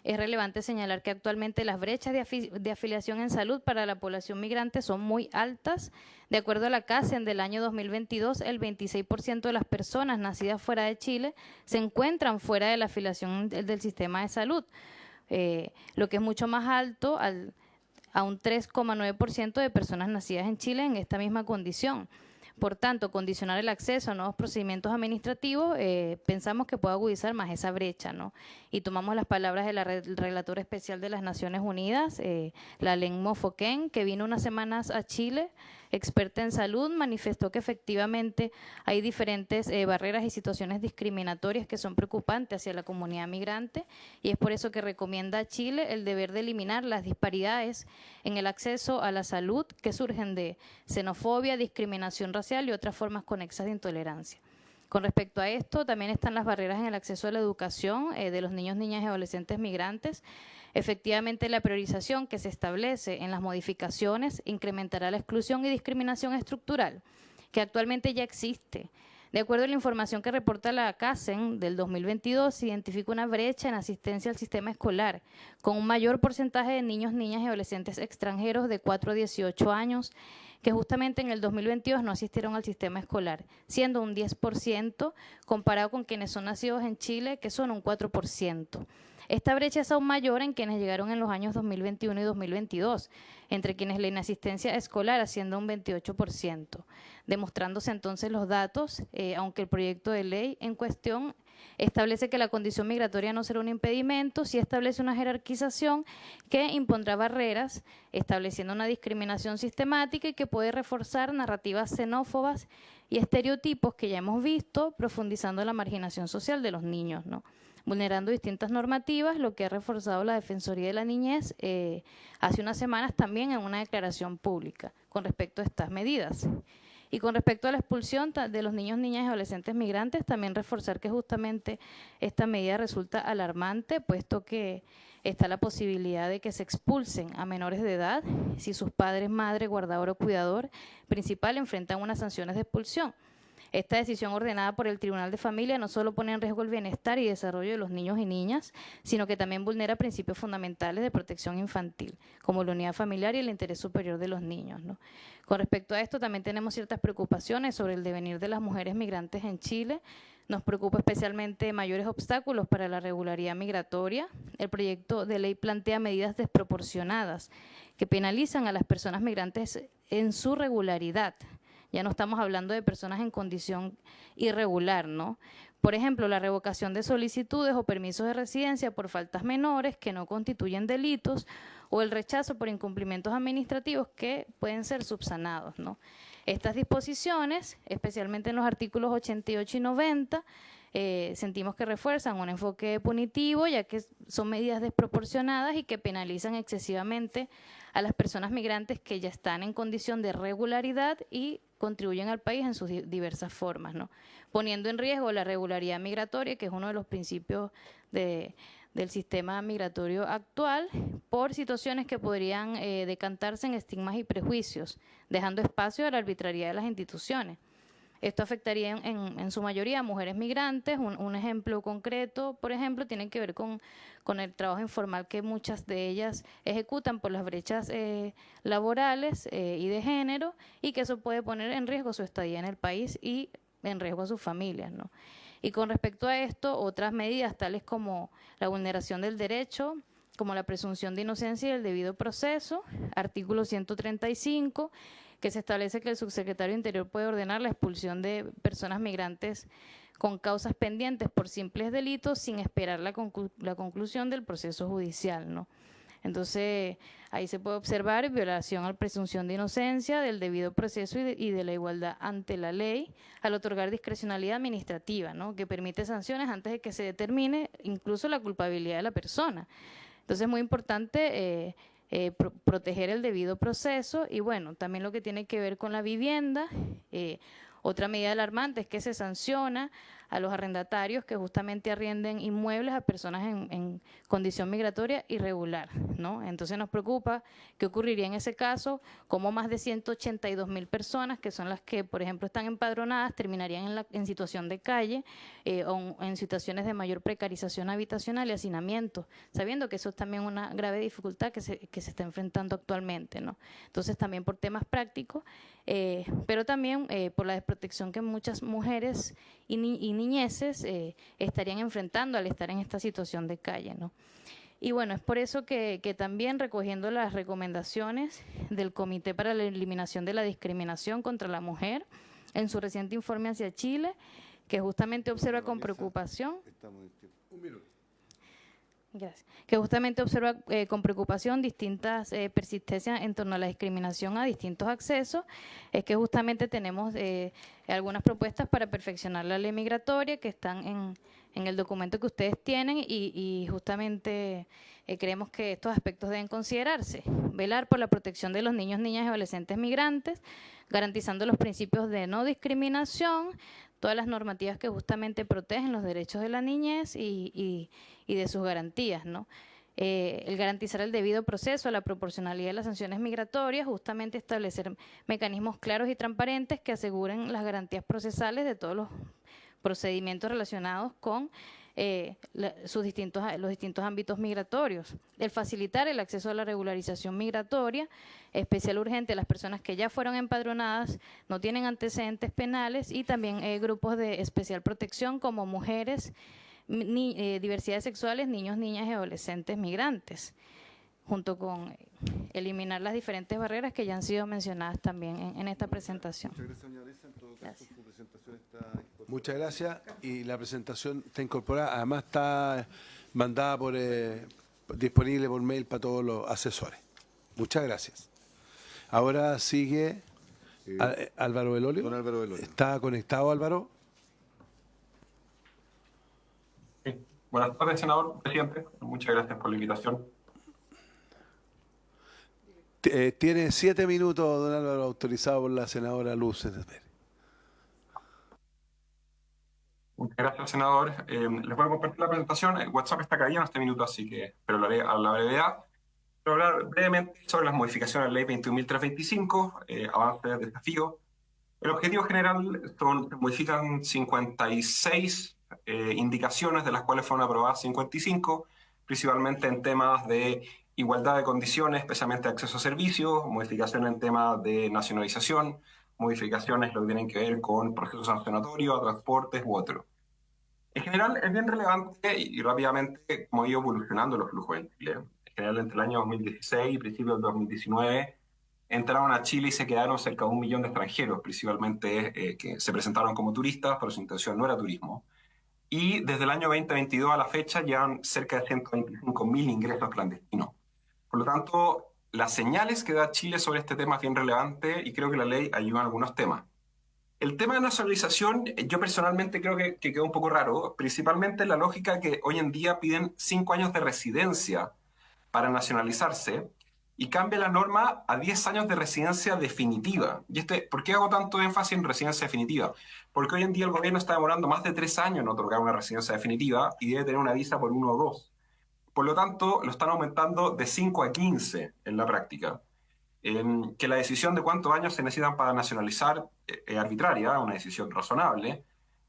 Es relevante señalar que actualmente las brechas de afiliación en salud para la población migrante son muy altas. De acuerdo a la CACEN del año 2022, el 26% de las personas nacidas fuera de Chile se encuentran fuera de la afiliación del sistema de salud, lo que es mucho más alto a un 3,9% de personas nacidas en Chile en esta misma condición. Por tanto, condicionar el acceso a nuevos procedimientos administrativos pensamos que puede agudizar más esa brecha, ¿no? Y tomamos las palabras de la relatora especial de las Naciones Unidas, la Len Mofoken, que vino unas semanas a Chile, experta en salud, manifestó que efectivamente hay diferentes barreras y situaciones discriminatorias que son preocupantes hacia la comunidad migrante, y es por eso que recomienda a Chile el deber de eliminar las disparidades en el acceso a la salud que surgen de xenofobia, discriminación racial y otras formas conexas de intolerancia. Con respecto a esto, también están las barreras en el acceso a la educación de los niños, niñas y adolescentes migrantes. Efectivamente, la priorización que se establece en las modificaciones incrementará la exclusión y discriminación estructural, que actualmente ya existe. De acuerdo a la información que reporta la CACEN del 2022, se identifica una brecha en asistencia al sistema escolar, con un mayor porcentaje de niños, niñas y adolescentes extranjeros de 4 a 18 años, que justamente en el 2022 no asistieron al sistema escolar, siendo un 10% comparado con quienes son nacidos en Chile, que son un 4%. Esta brecha es aún mayor en quienes llegaron en los años 2021 y 2022, entre quienes la inasistencia escolar asciende a un 28%, demostrándose entonces los datos, aunque el proyecto de ley en cuestión establece que la condición migratoria no será un impedimento, sí establece una jerarquización que impondrá barreras, estableciendo una discriminación sistemática y que puede reforzar narrativas xenófobas y estereotipos que ya hemos visto, profundizando la marginación social de los niños, ¿no? Vulnerando distintas normativas, lo que ha reforzado la Defensoría de la Niñez hace unas semanas también en una declaración pública con respecto a estas medidas. Y con respecto a la expulsión de los niños, niñas y adolescentes migrantes, también reforzar que justamente esta medida resulta alarmante, puesto que está la posibilidad de que se expulsen a menores de edad si sus padres, madre, guardador o cuidador principal enfrentan unas sanciones de expulsión. Esta decisión ordenada por el Tribunal de Familia no solo pone en riesgo el bienestar y desarrollo de los niños y niñas, sino que también vulnera principios fundamentales de protección infantil, como la unidad familiar y el interés superior de los niños, ¿no? Con respecto a esto, también tenemos ciertas preocupaciones sobre el devenir de las mujeres migrantes en Chile. Nos preocupa especialmente mayores obstáculos para la regularidad migratoria. El proyecto de ley plantea medidas desproporcionadas que penalizan a las personas migrantes en su regularidad. Ya no estamos hablando de personas en condición irregular, ¿no? Por ejemplo, la revocación de solicitudes o permisos de residencia por faltas menores que no constituyen delitos o el rechazo por incumplimientos administrativos que pueden ser subsanados, ¿no? Estas disposiciones, especialmente en los artículos 88 y 90, sentimos que refuerzan un enfoque punitivo, ya que son medidas desproporcionadas y que penalizan excesivamente a las personas migrantes que ya están en condición de regularidad y contribuyen al país en sus diversas formas, ¿no? Poniendo en riesgo la regularidad migratoria, que es uno de los principios de del sistema migratorio actual por situaciones que podrían decantarse en estigmas y prejuicios, dejando espacio a la arbitrariedad de las instituciones. Esto afectaría en su mayoría a mujeres migrantes. Un ejemplo concreto, por ejemplo, tiene que ver con el trabajo informal que muchas de ellas ejecutan por las brechas laborales y de género, y que eso puede poner en riesgo su estadía en el país y en riesgo a sus familias, ¿no? Y con respecto a esto, otras medidas tales como la vulneración del derecho, como la presunción de inocencia y el debido proceso, artículo 135, que se establece que el subsecretario de Interior puede ordenar la expulsión de personas migrantes con causas pendientes por simples delitos sin esperar la conclusión del proceso judicial, ¿no? Entonces, ahí se puede observar violación a la presunción de inocencia, del debido proceso y de la igualdad ante la ley, al otorgar discrecionalidad administrativa, ¿no? Que permite sanciones antes de que se determine incluso la culpabilidad de la persona. Entonces, es muy importante proteger el debido proceso y, bueno, también lo que tiene que ver con la vivienda. Otra medida alarmante es que se sanciona a los arrendatarios que justamente arrienden inmuebles a personas en condición migratoria irregular, ¿no? Entonces nos preocupa qué ocurriría en ese caso, cómo más de 182.000 personas, que son las que, por ejemplo, están empadronadas, terminarían en situación de calle o en situaciones de mayor precarización habitacional y hacinamiento, sabiendo que eso es también una grave dificultad que se está enfrentando actualmente, ¿no? Entonces también por temas prácticos, pero también por la desprotección que muchas mujeres y niñeces estarían enfrentando al estar en esta situación de calle, ¿no? Y bueno, es por eso que también, recogiendo las recomendaciones del Comité para la Eliminación de la Discriminación contra la Mujer en su reciente informe hacia Chile, que justamente observa con preocupación. Un minuto. Gracias. Que justamente observa con preocupación distintas persistencias en torno a la discriminación a distintos accesos, es que justamente tenemos algunas propuestas para perfeccionar la ley migratoria que están en el documento que ustedes tienen y justamente creemos que estos aspectos deben considerarse. Velar por la protección de los niños, niñas y adolescentes migrantes, garantizando los principios de no discriminación, todas las normativas que justamente protegen los derechos de la niñez y de sus garantías, ¿no? El garantizar el debido proceso, la proporcionalidad de las sanciones migratorias, justamente establecer mecanismos claros y transparentes que aseguren las garantías procesales de todos los procedimientos relacionados con los distintos ámbitos migratorios. El facilitar el acceso a la regularización migratoria, especial urgente a las personas que ya fueron empadronadas, no tienen antecedentes penales, y también grupos de especial protección como mujeres, diversidades sexuales, niños, niñas y adolescentes migrantes, junto con eliminar las diferentes barreras que ya han sido mencionadas también en esta presentación. Muchas gracias, doña Vanessa. En todo caso, su presentación está incorporada. Muchas gracias. Y la presentación está incorporada, además está mandada disponible por mail para todos los asesores. Muchas gracias. Ahora sigue Álvaro Belolio. Don Álvaro Belolio. ¿Está conectado, Álvaro? Sí. Buenas tardes, senador, presidente. Muchas gracias por la invitación. Tiene 7 minutos, don Álvaro, autorizado por la senadora Luz. Muchas gracias, senador. Les voy a compartir la presentación. El WhatsApp está caído en este minuto, así que pero lo haré a la brevedad. Quiero hablar brevemente sobre las modificaciones a la ley 21.325, avances, desafíos. El objetivo general se modifican 56 indicaciones, de las cuales fueron aprobadas 55, principalmente en temas de igualdad de condiciones, especialmente acceso a servicios, modificaciones en temas de nacionalización, modificaciones lo que tienen que ver con procesos sancionatorios, transportes u otros. En general, es bien relevante y rápidamente cómo ha ido evolucionando los flujos en Chile. En general, entre el año 2016 y principios del 2019, entraron a Chile y se quedaron cerca de 1 millón de extranjeros, principalmente que se presentaron como turistas, pero su intención no era turismo. Y desde el año 2022 a la fecha llevan cerca de 125.000 ingresos clandestinos. Por lo tanto, las señales que da Chile sobre este tema es bien relevante y creo que la ley ayuda en algunos temas. El tema de nacionalización, yo personalmente creo que quedó un poco raro, principalmente la lógica que hoy en día piden 5 años de residencia para nacionalizarse y cambia la norma a 10 años de residencia definitiva. ¿Y por qué hago tanto énfasis en residencia definitiva? Porque hoy en día el gobierno está demorando más de 3 años en otorgar una residencia definitiva y debe tener una visa por 1 o 2. Por lo tanto, lo están aumentando de 5 a 15 en la práctica. Que la decisión de cuántos años se necesitan para nacionalizar es arbitraria, una decisión razonable,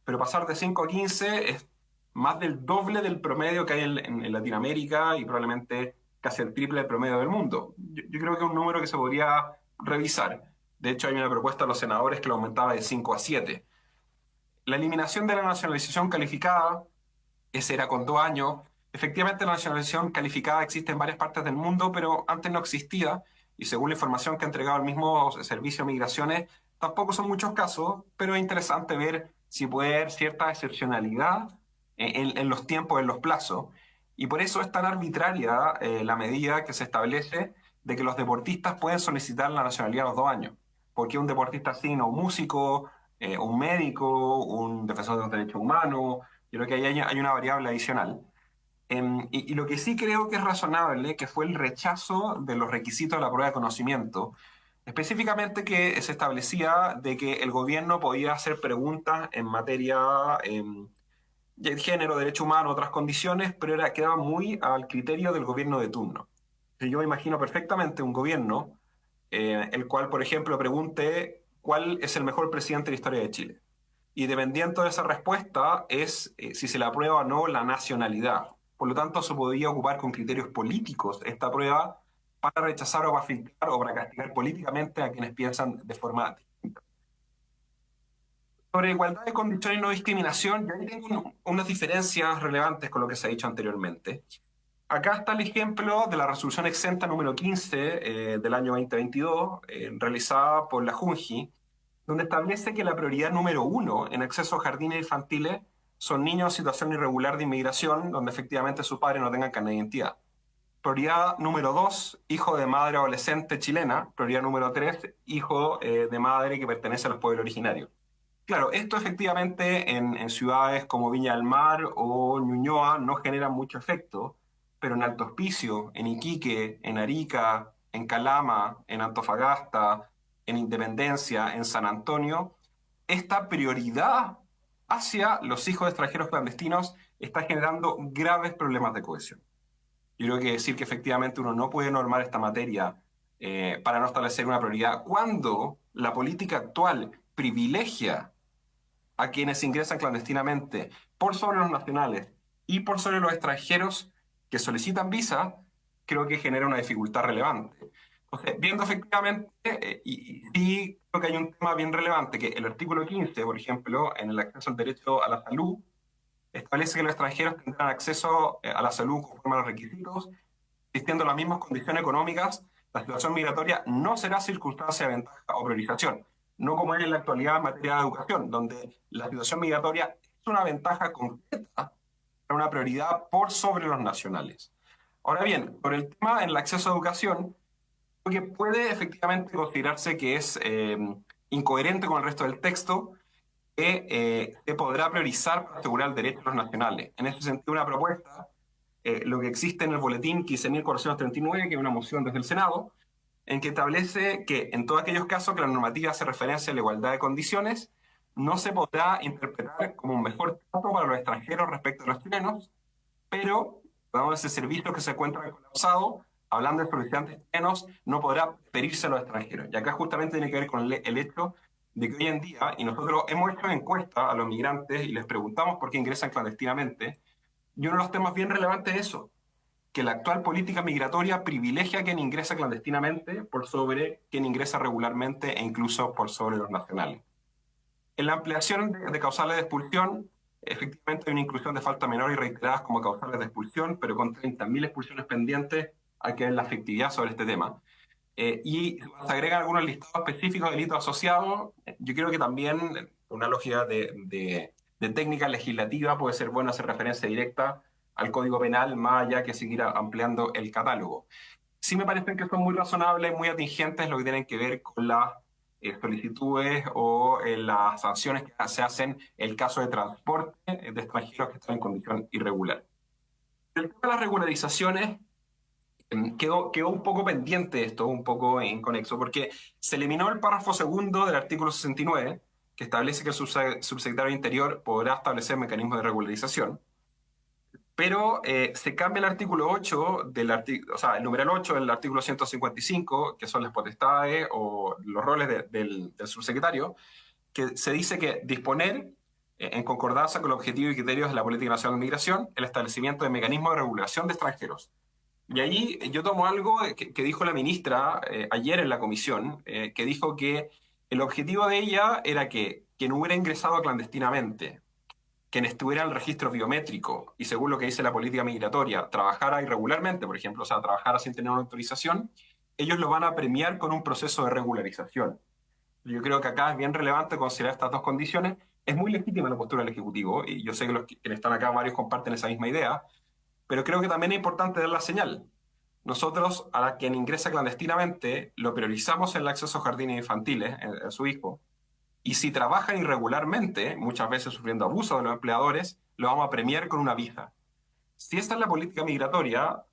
pero pasar de 5 a 15 es más del doble del promedio que hay en Latinoamérica y probablemente casi el triple del promedio del mundo. Yo creo que es un número que se podría revisar. De hecho, hay una propuesta de los senadores que lo aumentaba de 5 a 7. La eliminación de la nacionalización calificada, ese era con 2 años. Efectivamente, la nacionalización calificada existe en varias partes del mundo, pero antes no existía, y según la información que ha entregado el mismo Servicio de Migraciones, tampoco son muchos casos, pero es interesante ver si puede haber cierta excepcionalidad en los tiempos, en los plazos. Y por eso es tan arbitraria la medida que se establece de que los deportistas pueden solicitar la nacionalidad a los 2 años. Porque un deportista así, no un músico, un médico, un defensor de los derechos humanos, yo creo que ahí hay una variable adicional. Y lo que sí creo que es razonable, que fue el rechazo de los requisitos de la prueba de conocimiento, específicamente que se establecía de que el gobierno podía hacer preguntas en materia de género, derecho humano, otras condiciones, pero quedaba muy al criterio del gobierno de turno. Yo me imagino perfectamente un gobierno el cual, por ejemplo, pregunte cuál es el mejor presidente de la historia de Chile. Y dependiendo de esa respuesta es si se le aprueba o no la nacionalidad. Por lo tanto, se podría ocupar con criterios políticos esta prueba para rechazar o para filtrar o para castigar políticamente a quienes piensan de forma distinta. Sobre igualdad de condiciones y no discriminación, yo ahí tengo unas diferencias relevantes con lo que se ha dicho anteriormente. Acá está el ejemplo de la resolución exenta número 15 del año 2022, realizada por la JUNJI, donde establece que la prioridad número 1 en acceso a jardines infantiles son niños en situación irregular de inmigración, donde efectivamente sus padres no tengan carnet de identidad. Prioridad número 2, hijo de madre adolescente chilena. Prioridad número 3, hijo de madre que pertenece a los pueblos originarios. Claro, esto efectivamente en ciudades como Viña del Mar o Ñuñoa no genera mucho efecto, pero en Alto Hospicio, en Iquique, en Arica, en Calama, en Antofagasta, en Independencia, en San Antonio, esta prioridad hacia los hijos de extranjeros clandestinos está generando graves problemas de cohesión. Yo creo que decir que efectivamente uno no puede normar esta materia para no establecer una prioridad cuando la política actual privilegia a quienes ingresan clandestinamente por sobre los nacionales y por sobre los extranjeros que solicitan visa, creo que genera una dificultad relevante. Entonces, viendo efectivamente, y sí creo que hay un tema bien relevante, que el artículo 15, por ejemplo, en el acceso al derecho a la salud, establece que los extranjeros tendrán acceso a la salud conforme a los requisitos, existiendo las mismas condiciones económicas, la situación migratoria no será circunstancia de ventaja o priorización, no como es en la actualidad en materia de educación, donde la situación migratoria es una ventaja concreta, una prioridad por sobre los nacionales. Ahora bien, por el tema en el acceso a educación, creo que puede efectivamente considerarse que es incoherente con el resto del texto, que se podrá priorizar para asegurar el derecho de los nacionales. En ese sentido, una propuesta, lo que existe en el boletín 15.439, que es una moción desde el Senado, en que establece que en todos aquellos casos que la normativa hace referencia a la igualdad de condiciones, no se podrá interpretar como un mejor trato para los extranjeros respecto a los chilenos, pero, dado ese servicio que se encuentra colapsado, hablando de solicitantes chilenos, no podrá pedirse a los extranjeros. Y acá justamente tiene que ver con el hecho de que hoy en día, y nosotros hemos hecho encuestas a los migrantes y les preguntamos por qué ingresan clandestinamente, y uno de los temas bien relevantes es eso, que la actual política migratoria privilegia a quien ingresa clandestinamente por sobre quien ingresa regularmente e incluso por sobre los nacionales. En la ampliación de causales de expulsión, efectivamente hay una inclusión de falta menor y reiteradas como causales de expulsión, pero con 30.000 expulsiones pendientes hay que ver la efectividad sobre este tema. Y se agregan algunos listados específicos de delitos asociados. Yo creo que también una lógica de técnica legislativa puede ser bueno hacer referencia directa al Código Penal, más allá que seguir ampliando el catálogo. Sí me parecen que son muy razonables, muy atingentes lo que tienen que ver con las solicitudes o las sanciones que se hacen en el caso de transporte de extranjeros que están en condición irregular. El tema de las regularizaciones quedó un poco pendiente esto, un poco inconexo, porque se eliminó el párrafo segundo del artículo 69, que establece que el subsecretario de Interior podrá establecer mecanismos de regularización. pero se cambia el artículo 8 o sea, el numeral 8 del artículo 155, que son las potestades o los roles del subsecretario, que se dice que disponer, en concordancia con los objetivos y criterios de la Política Nacional de Migración, el establecimiento de mecanismos de regulación de extranjeros. Y ahí yo tomo algo que dijo la ministra ayer en la comisión, que dijo que el objetivo de ella era que quien hubiera ingresado clandestinamente, quien estuviera en el registro biométrico y según lo que dice la política migratoria, trabajara irregularmente, por ejemplo, o sea, trabajara sin tener una autorización, ellos lo van a premiar con un proceso de regularización. Yo creo que acá es bien relevante considerar estas dos condiciones. Es muy legítima la postura del Ejecutivo y yo sé que los que están acá, varios comparten esa misma idea, pero creo que también es importante dar la señal. Nosotros, a quien ingresa clandestinamente, lo priorizamos en el acceso a jardines infantiles, en su hijo, y si trabajan irregularmente, muchas veces sufriendo abuso de los empleadores, lo vamos a premiar con una visa. Si esta es la política migratoria,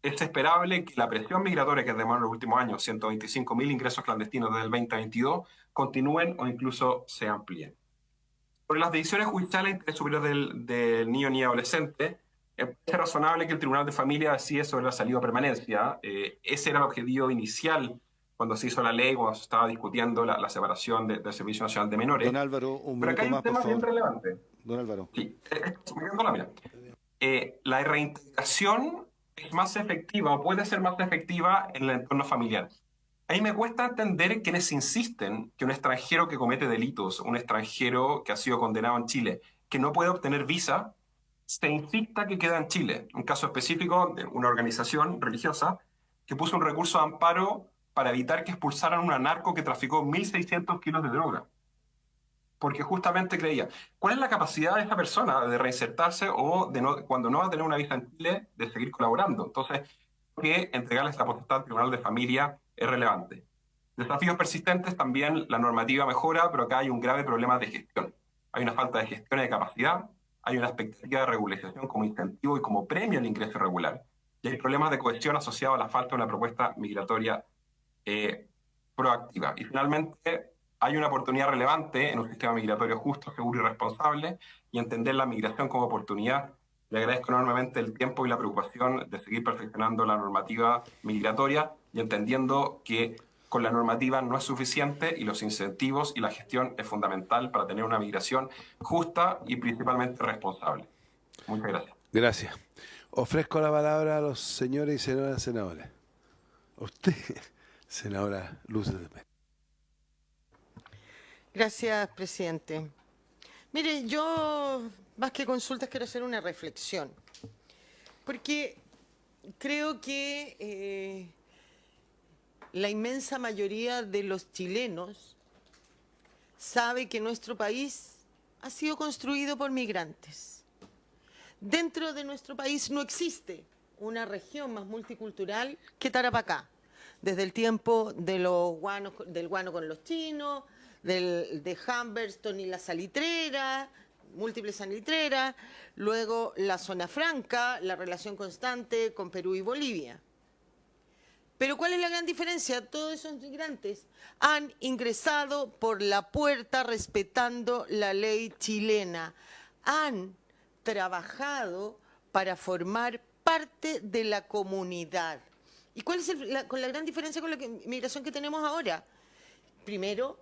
es esperable que la presión migratoria que demora en los últimos años, 125.000 ingresos clandestinos desde el 2022, continúen o incluso se amplíen. Por las decisiones judiciales de interés superior del niño ni adolescente, es razonable que el Tribunal de Familia decida sobre la salida o permanencia. Ese era el objetivo inicial cuando se hizo la ley, cuando se estaba discutiendo la separación del Servicio Nacional de Menores. Don Álvaro, un Pero acá minuto hay más, un tema por bien favor. relevante. Don Álvaro. Sí, me quedo con la mira. La reintegración es más efectiva o puede ser más efectiva en el entorno familiar. A mí me cuesta entender quienes insisten que un extranjero que comete delitos, un extranjero que ha sido condenado en Chile, que no puede obtener visa, se insista que queda en Chile. Un caso específico de una organización religiosa que puso un recurso de amparo para evitar que expulsaran a un narco que traficó 1.600 kilos de droga. Porque justamente creía, ¿cuál es la capacidad de esa persona de reinsertarse o de no, cuando no va a tener una visa en Chile, de seguir colaborando? Entonces, que entregarles la potestad al Tribunal de Familia es relevante. Desafíos persistentes, también la normativa mejora, pero acá hay un grave problema de gestión. Hay una falta de gestión y de capacidad, hay una expectativa de regularización como incentivo y como premio al ingreso irregular, y hay problemas de cohesión asociados a la falta de una propuesta migratoria proactiva. Y finalmente, hay una oportunidad relevante en un sistema migratorio justo, seguro y responsable, y entender la migración como oportunidad. Le agradezco enormemente el tiempo y la preocupación de seguir perfeccionando la normativa migratoria y entendiendo que con la normativa no es suficiente y los incentivos y la gestión es fundamental para tener una migración justa y principalmente responsable. Muchas gracias. Gracias. Ofrezco la palabra a los señores y señoras senadores. Usted, senadora Luz de Pérez. Gracias, presidente. Mire, yo, más que consultas, quiero hacer una reflexión. Porque creo que la inmensa mayoría de los chilenos sabe que nuestro país ha sido construido por migrantes. Dentro de nuestro país no existe una región más multicultural que Tarapacá. Desde el tiempo de del guano con los chinos, de Humberston y la salitrera, múltiples salitreras, luego la zona franca, la relación constante con Perú y Bolivia. Pero ¿cuál es la gran diferencia? Todos esos migrantes han ingresado por la puerta respetando la ley chilena, han trabajado para formar parte de la comunidad. ¿Y cuál es la gran diferencia con la migración que tenemos ahora? Primero,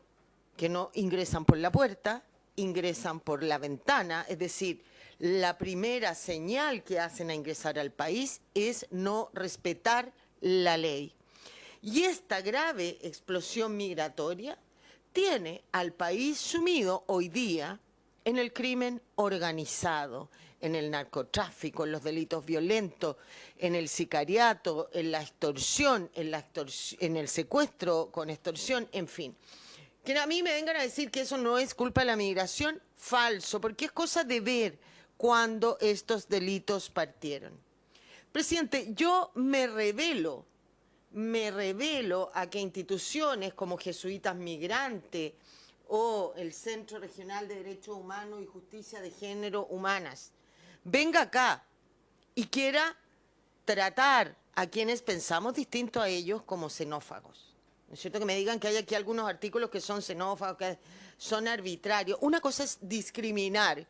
que no ingresan por la puerta, ingresan por la ventana, es decir, la primera señal que hacen a ingresar al país es no respetar la ley. Y esta grave explosión migratoria tiene al país sumido hoy día en el crimen organizado, en el narcotráfico, en los delitos violentos, en el sicariato, en la extorsión, en el secuestro con extorsión, en fin. Que a mí me vengan a decir que eso no es culpa de la migración, falso, porque es cosa de ver cuándo estos delitos partieron. Presidente, yo me revelo a que instituciones como Jesuitas Migrantes o el Centro Regional de Derechos Humanos y Justicia de Género Humanas venga acá y quiera tratar a quienes pensamos distinto a ellos como xenófagos. ¿No es cierto? Que me digan que hay aquí algunos artículos que son xenófagos, que son arbitrarios. Una cosa es discriminar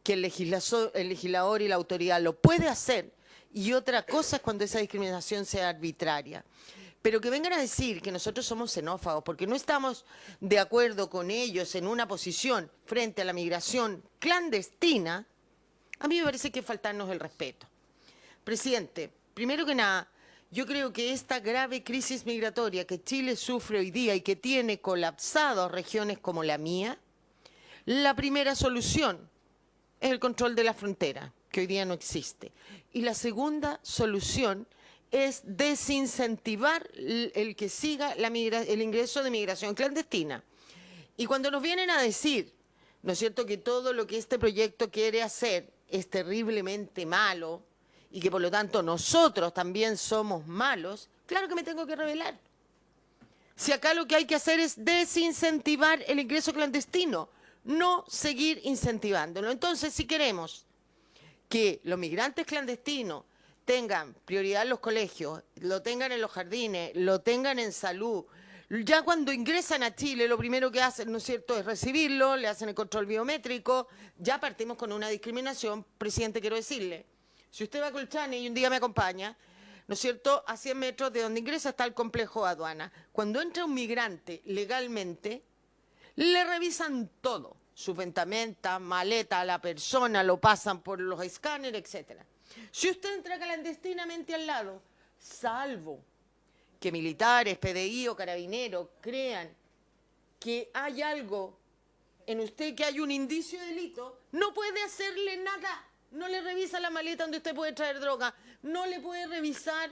que el legislador y la autoridad lo puede hacer, y otra cosa es cuando esa discriminación sea arbitraria. Pero que vengan a decir que nosotros somos xenófobos porque no estamos de acuerdo con ellos en una posición frente a la migración clandestina, a mí me parece que es faltarnos el respeto. Presidente, primero que nada, yo creo que esta grave crisis migratoria que Chile sufre hoy día y que tiene colapsado regiones como la mía, la primera solución es el control de la frontera, que hoy día no existe. Y la segunda solución es desincentivar el que siga el ingreso de migración clandestina. Y cuando nos vienen a decir, ¿no es cierto?, que todo lo que este proyecto quiere hacer es terriblemente malo y que por lo tanto nosotros también somos malos, claro que me tengo que rebelar. Si acá lo que hay que hacer es desincentivar el ingreso clandestino, no seguir incentivándolo. Entonces, si queremos que los migrantes clandestinos tengan prioridad en los colegios, lo tengan en los jardines, lo tengan en salud, ya cuando ingresan a Chile lo primero que hacen, ¿no es cierto?, es recibirlo, le hacen el control biométrico, ya partimos con una discriminación. Presidente, quiero decirle, si usted va a Colchane y un día me acompaña, ¿no es cierto?, a 100 metros de donde ingresa está el complejo de aduana. Cuando entra un migrante legalmente, le revisan todo, su ventamenta, maleta a la persona, lo pasan por los escáneres, etcétera. Si usted entra clandestinamente al lado, salvo que militares, PDI o carabineros crean que hay algo en usted, que hay un indicio de delito, no puede hacerle nada. No le revisa la maleta donde usted puede traer droga, no le puede revisar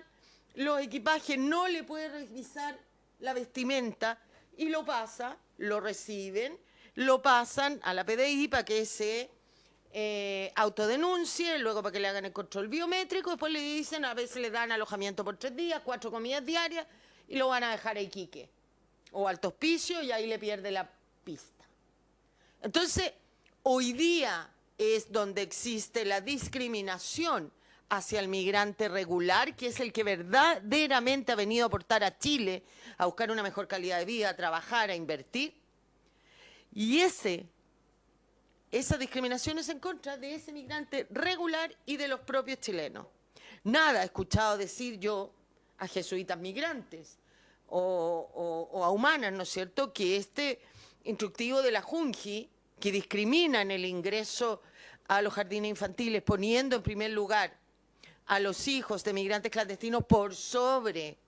los equipajes, no le puede revisar la vestimenta, y lo pasa, lo reciben, lo pasan a la PDI para que se autodenuncie, luego para que le hagan el control biométrico, después le dicen, a veces le dan alojamiento por 3 días, 4 comidas diarias, y lo van a dejar a Iquique o Alto Hospicio, y ahí le pierde la pista. Entonces, hoy día es donde existe la discriminación hacia el migrante regular, que es el que verdaderamente ha venido a aportar a Chile, a buscar una mejor calidad de vida, a trabajar, a invertir. Y esa discriminación es en contra de ese migrante regular y de los propios chilenos. Nada he escuchado decir yo a jesuitas migrantes o a humanas, ¿no es cierto?, que este instructivo de la Junji, que discrimina en el ingreso a los jardines infantiles, poniendo en primer lugar a los hijos de migrantes clandestinos por sobre,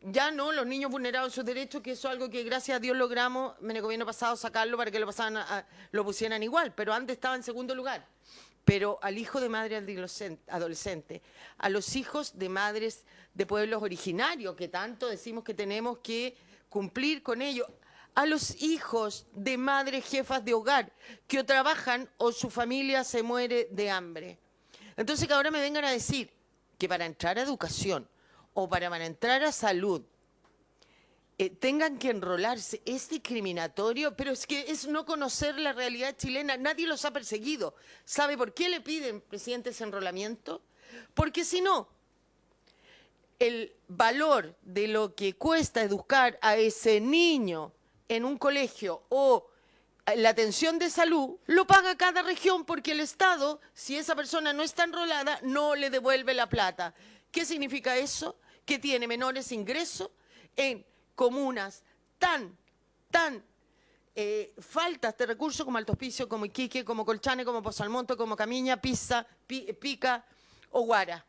ya no los niños vulnerados en sus derechos, que eso es algo que gracias a Dios logramos en el gobierno pasado sacarlo para que lo pusieran igual, pero antes estaba en segundo lugar. Pero al hijo de madre adolescente, a los hijos de madres de pueblos originarios, que tanto decimos que tenemos que cumplir con ellos, a los hijos de madres jefas de hogar que o trabajan o su familia se muere de hambre. Entonces, que ahora me vengan a decir que para entrar a educación o para entrar a salud tengan que enrolarse, es discriminatorio, pero es que es no conocer la realidad chilena. Nadie los ha perseguido. ¿Sabe por qué le piden, presidente, ese enrolamiento? Porque si no, el valor de lo que cuesta educar a ese niño en un colegio o la atención de salud lo paga cada región, porque el Estado, si esa persona no está enrolada, no le devuelve la plata. ¿Qué significa eso? Que tiene menores ingresos en comunas tan faltas de recursos como Alto Hospicio, como Iquique, como Colchane, como Pozo Almonte, como Camiña, Pica o Guara.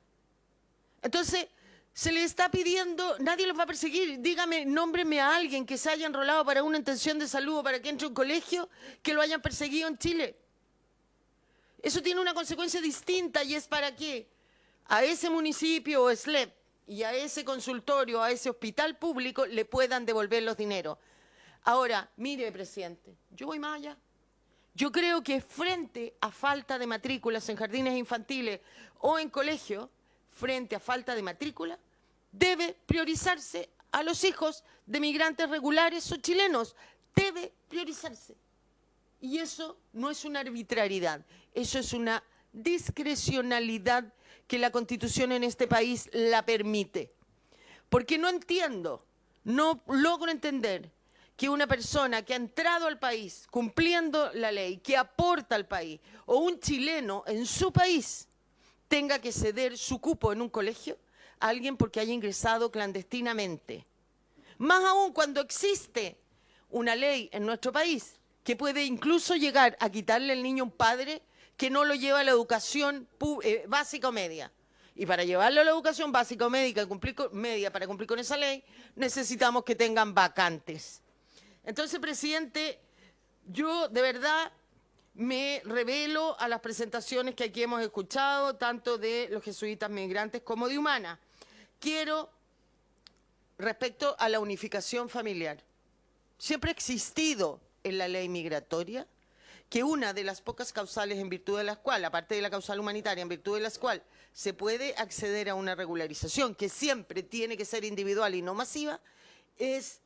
Entonces, se le está pidiendo, nadie los va a perseguir. Dígame, nómbreme a alguien que se haya enrolado para una atención de salud o para que entre a un colegio que lo hayan perseguido en Chile. Eso tiene una consecuencia distinta, y es para que a ese municipio o SLEP y a ese consultorio, a ese hospital público, le puedan devolver los dineros. Ahora, mire, presidente, yo voy más allá. Yo creo que frente a falta de matrículas en jardines infantiles o en colegios, frente a falta de matrícula, debe priorizarse a los hijos de migrantes regulares o chilenos. Debe priorizarse. Y eso no es una arbitrariedad, eso es una discrecionalidad que la Constitución en este país la permite. Porque no entiendo, no logro entender que una persona que ha entrado al país cumpliendo la ley, que aporta al país, o un chileno en su país, tenga que ceder su cupo en un colegio a alguien porque haya ingresado clandestinamente. Más aún cuando existe una ley en nuestro país que puede incluso llegar a quitarle al niño un padre que no lo lleva a la educación básica o media. Y para llevarlo a la educación básica o media, para cumplir con esa ley, necesitamos que tengan vacantes. Entonces, presidente, yo de verdad me revelo a las presentaciones que aquí hemos escuchado, tanto de los jesuitas migrantes como de Humana. Quiero, respecto a la unificación familiar, siempre ha existido en la ley migratoria que una de las pocas causales en virtud de las cuales, aparte de la causal humanitaria, en virtud de las cuales se puede acceder a una regularización, que siempre tiene que ser individual y no masiva, es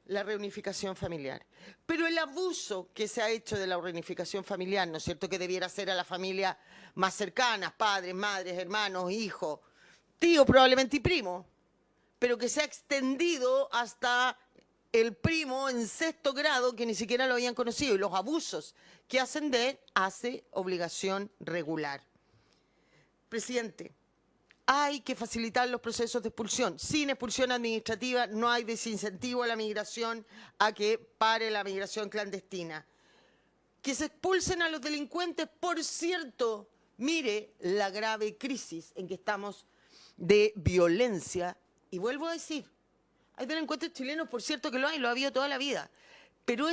la reunificación familiar. Pero el abuso que se ha hecho de la reunificación familiar, ¿no es cierto?, que debiera ser a las familias más cercanas, padres, madres, hermanos, hijos, tío probablemente y primo, pero que se ha extendido hasta el primo en 6º grado que ni siquiera lo habían conocido, y los abusos que hacen de él hace obligación regular. Presidente, hay que facilitar los procesos de expulsión. Sin expulsión administrativa no hay desincentivo a la migración, a que pare la migración clandestina. Que se expulsen a los delincuentes, por cierto, mire la grave crisis en que estamos de violencia. Y vuelvo a decir, hay delincuentes chilenos, por cierto que lo ha habido toda la vida, pero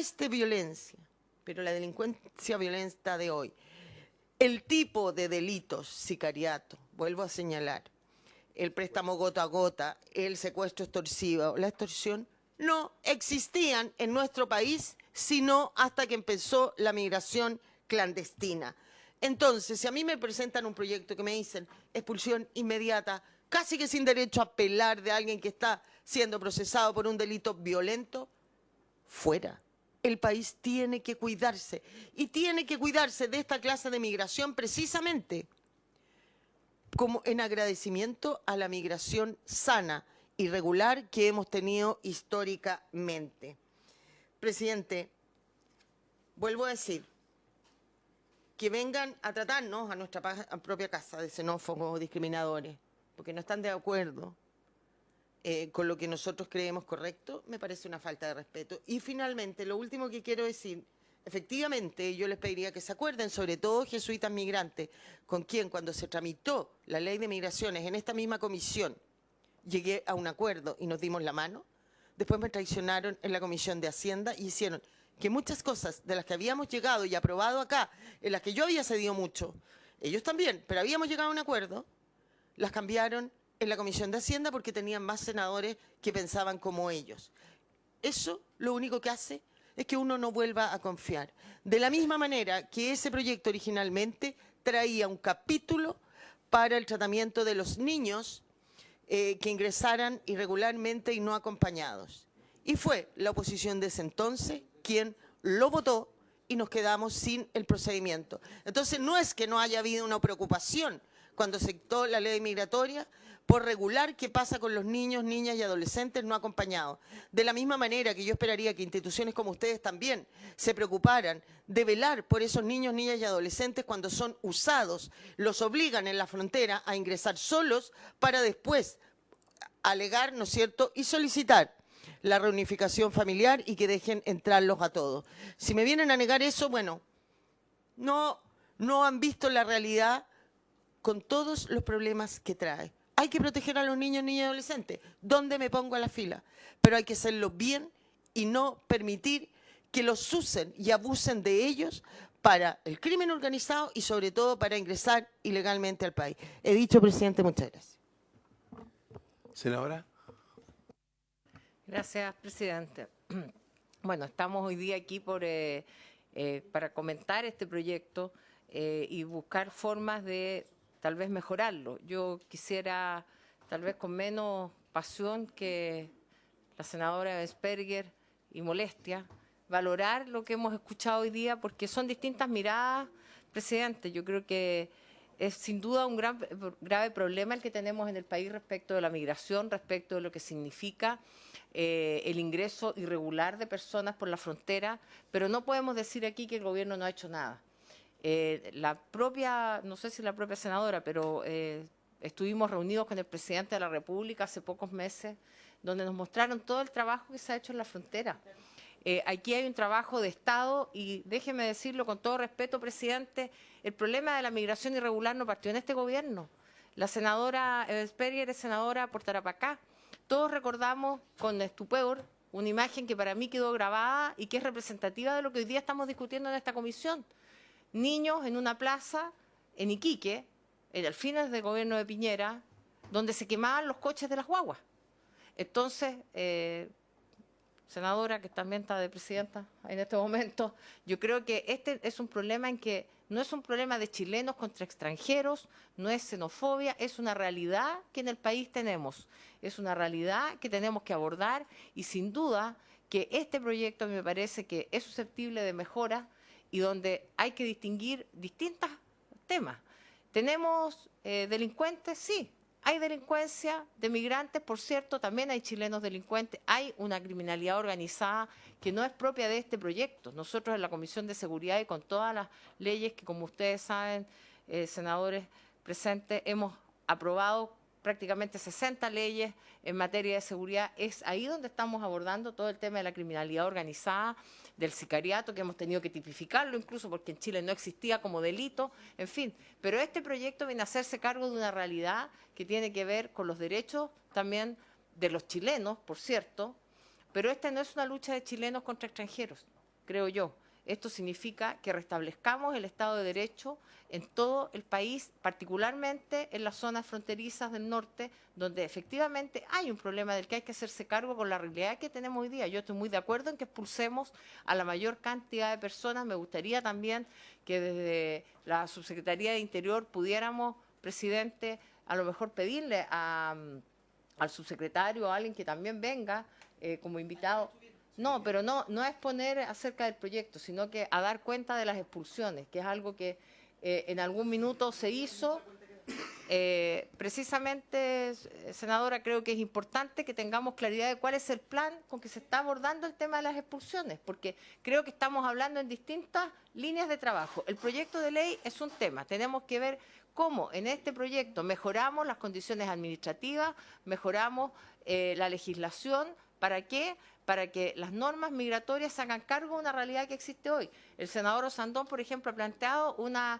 la delincuencia violenta de hoy, el tipo de delitos, sicariato, vuelvo a señalar, el préstamo gota a gota, el secuestro extorsivo, la extorsión, no existían en nuestro país sino hasta que empezó la migración clandestina. Entonces, si a mí me presentan un proyecto que me dicen expulsión inmediata, casi que sin derecho a apelar de alguien que está siendo procesado por un delito violento, fuera. El país tiene que cuidarse, y tiene que cuidarse de esta clase de migración precisamente como en agradecimiento a la migración sana y regular que hemos tenido históricamente. Presidente, vuelvo a decir, que vengan a tratarnos a nuestra propia casa de xenófobos o discriminadores, porque no están de acuerdo con lo que nosotros creemos correcto, me parece una falta de respeto. Y finalmente, lo último que quiero decir, efectivamente, yo les pediría que se acuerden, sobre todo jesuitas migrantes, con quien cuando se tramitó la ley de migraciones en esta misma comisión, llegué a un acuerdo y nos dimos la mano. Después me traicionaron en la Comisión de Hacienda y hicieron que muchas cosas de las que habíamos llegado y aprobado acá, en las que yo había cedido mucho, ellos también, pero habíamos llegado a un acuerdo, las cambiaron en la Comisión de Hacienda porque tenían más senadores que pensaban como ellos. Eso lo único que hace es que uno no vuelva a confiar. De la misma manera que ese proyecto originalmente traía un capítulo para el tratamiento de los niños que ingresaran irregularmente y no acompañados. Y fue la oposición de ese entonces quien lo votó y nos quedamos sin el procedimiento. Entonces no es que no haya habido una preocupación cuando se dictó la ley migratoria por regular qué pasa con los niños, niñas y adolescentes no acompañados. De la misma manera que yo esperaría que instituciones como ustedes también se preocuparan de velar por esos niños, niñas y adolescentes cuando son usados, los obligan en la frontera a ingresar solos para después alegar, ¿no es cierto?, y solicitar la reunificación familiar y que dejen entrarlos a todos. Si me vienen a negar eso, bueno, no han visto la realidad con todos los problemas que trae. Hay que proteger a los niños, niñas y adolescentes. ¿Dónde me pongo a la fila? Pero hay que hacerlo bien y no permitir que los usen y abusen de ellos para el crimen organizado y sobre todo para ingresar ilegalmente al país. He dicho, presidente, muchas gracias. Senadora. Gracias, presidente. Bueno, estamos hoy día aquí para comentar este proyecto y buscar formas de tal vez mejorarlo. Yo quisiera, tal vez con menos pasión que la senadora Spenger y molestia, valorar lo que hemos escuchado hoy día, porque son distintas miradas, presidente. Yo creo que es sin duda un grave problema el que tenemos en el país respecto de la migración, respecto de lo que significa el ingreso irregular de personas por la frontera, pero no podemos decir aquí que el gobierno no ha hecho nada. No sé si la propia senadora, pero estuvimos reunidos con el presidente de la República hace pocos meses, donde nos mostraron todo el trabajo que se ha hecho en la frontera. Aquí hay un trabajo de Estado y déjeme decirlo con todo respeto, presidente, el problema de la migración irregular no partió en este gobierno. La senadora Eversberger es senadora por Tarapacá. Todos recordamos con estupor una imagen que para mí quedó grabada y que es representativa de lo que hoy día estamos discutiendo en esta comisión. Niños en una plaza en Iquique, al fines del gobierno de Piñera, donde se quemaban los coches de las guaguas. Entonces, senadora, que también está de presidenta en este momento, yo creo que este es un problema en que no es un problema de chilenos contra extranjeros, no es xenofobia, es una realidad que en el país tenemos, es una realidad que tenemos que abordar y sin duda que este proyecto me parece que es susceptible de mejora y donde hay que distinguir distintos temas. ¿Tenemos delincuentes? Sí. Hay delincuencia de migrantes, por cierto, también hay chilenos delincuentes, hay una criminalidad organizada que no es propia de este proyecto. Nosotros en la Comisión de Seguridad y con todas las leyes que, como ustedes saben, senadores presentes, hemos aprobado prácticamente 60 leyes en materia de seguridad. Es ahí donde estamos abordando todo el tema de la criminalidad organizada, del sicariato, que hemos tenido que tipificarlo incluso porque en Chile no existía como delito, en fin. Pero este proyecto viene a hacerse cargo de una realidad que tiene que ver con los derechos también de los chilenos, por cierto, pero esta no es una lucha de chilenos contra extranjeros, creo yo. Esto significa que restablezcamos el Estado de Derecho en todo el país, particularmente en las zonas fronterizas del norte, donde efectivamente hay un problema del que hay que hacerse cargo con la realidad que tenemos hoy día. Yo estoy muy de acuerdo en que expulsemos a la mayor cantidad de personas. Me gustaría también que desde la Subsecretaría de Interior pudiéramos, presidente, a lo mejor pedirle al subsecretario o a alguien que también venga como invitado. No, pero no a exponer acerca del proyecto, sino que a dar cuenta de las expulsiones, que es algo que en algún minuto se hizo. Precisamente, senadora, creo que es importante que tengamos claridad de cuál es el plan con que se está abordando el tema de las expulsiones, porque creo que estamos hablando en distintas líneas de trabajo. El proyecto de ley es un tema, tenemos que ver cómo en este proyecto mejoramos las condiciones administrativas, mejoramos la legislación. ¿Para qué? Para que las normas migratorias se hagan cargo de una realidad que existe hoy. El senador Osandón, por ejemplo, ha planteado una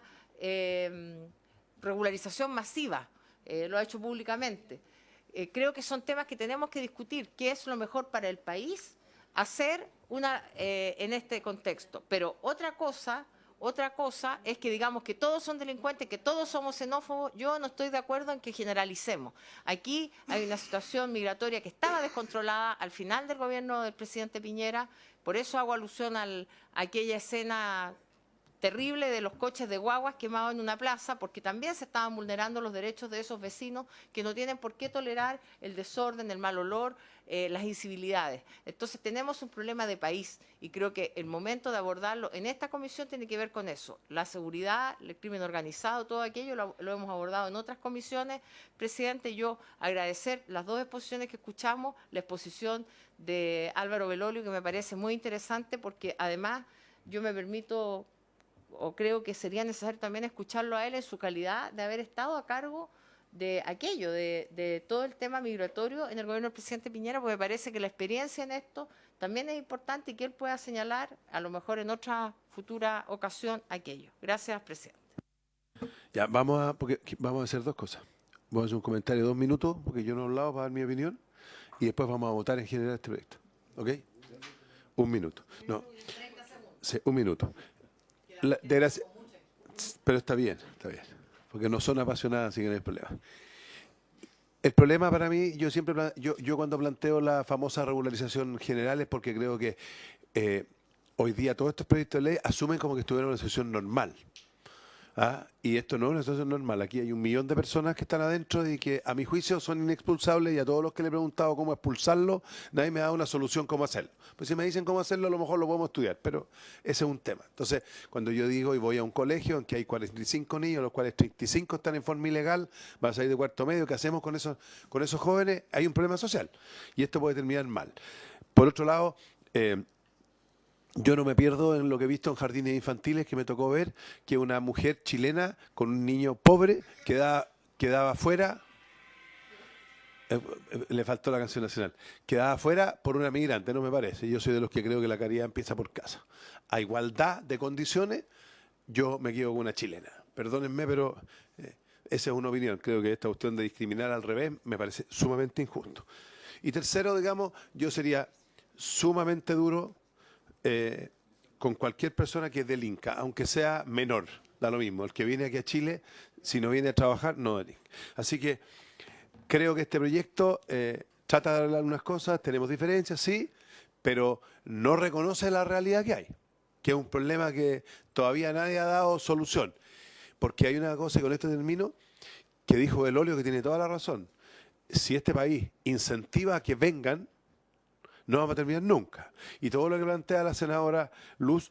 regularización masiva, lo ha hecho públicamente. Creo que son temas que tenemos que discutir, qué es lo mejor para el país hacer en este contexto. Pero otra cosa es que digamos que todos son delincuentes, que todos somos xenófobos. Yo no estoy de acuerdo en que generalicemos. Aquí hay una situación migratoria que estaba descontrolada al final del gobierno del presidente Piñera. Por eso hago alusión a aquella escena terrible de los coches de guaguas quemados en una plaza, porque también se estaban vulnerando los derechos de esos vecinos que no tienen por qué tolerar el desorden, el mal olor, las incivilidades. Entonces tenemos un problema de país y creo que el momento de abordarlo en esta comisión tiene que ver con eso. La seguridad, el crimen organizado, todo aquello lo hemos abordado en otras comisiones. Presidente, yo agradecer las dos exposiciones que escuchamos, la exposición de Álvaro Belolio, que me parece muy interesante porque además yo me permito o creo que sería necesario también escucharlo a él en su calidad de haber estado a cargo de aquello, de todo el tema migratorio en el gobierno del presidente Piñera, porque me parece que la experiencia en esto también es importante y que él pueda señalar, a lo mejor en otra futura ocasión, aquello. Gracias, presidente. Ya, vamos a hacer dos cosas. Voy a hacer un comentario de 2 minutos, porque yo no he hablado para dar mi opinión, y después vamos a votar en general este proyecto. ¿Ok? 1 minuto. No. Sí, 1 minuto. Pero está bien, porque no son apasionadas, así que no hay problema. El problema para mí, yo cuando planteo la famosa regularización general es porque creo que hoy día todos estos proyectos de ley asumen como que estuvieron en una situación normal. Y esto no es una situación normal. Aquí hay 1 millón de personas que están adentro y que a mi juicio son inexpulsables, y a todos los que le he preguntado cómo expulsarlo, nadie me da una solución cómo hacerlo. Pues si me dicen cómo hacerlo, a lo mejor lo podemos estudiar, pero ese es un tema. Entonces, cuando yo digo y voy a un colegio en que hay 45 niños, los cuales 35 están en forma ilegal, van a salir de cuarto medio, ¿qué hacemos con esos jóvenes? Hay un problema social y esto puede terminar mal. Por otro lado, yo no me pierdo en lo que he visto en jardines infantiles, que me tocó ver que una mujer chilena con un niño pobre quedaba fuera, le faltó la canción nacional, quedaba fuera por una migrante, no me parece. Yo soy de los que creo que la caridad empieza por casa. A igualdad de condiciones, yo me quedo con una chilena. Perdónenme, pero esa es una opinión. Creo que esta cuestión de discriminar al revés me parece sumamente injusto. Y tercero, digamos, yo sería sumamente duro con cualquier persona que delinca, aunque sea menor, da lo mismo. El que viene aquí a Chile, si no viene a trabajar, no delinca. Así que creo que este proyecto trata de hablar unas cosas, tenemos diferencias, sí, pero no reconoce la realidad que hay, que es un problema que todavía nadie ha dado solución. Porque hay una cosa, y con esto termino, que dijo Belolio, que tiene toda la razón. Si este país incentiva a que vengan, no vamos a terminar nunca. Y todo lo que plantea la senadora Luz,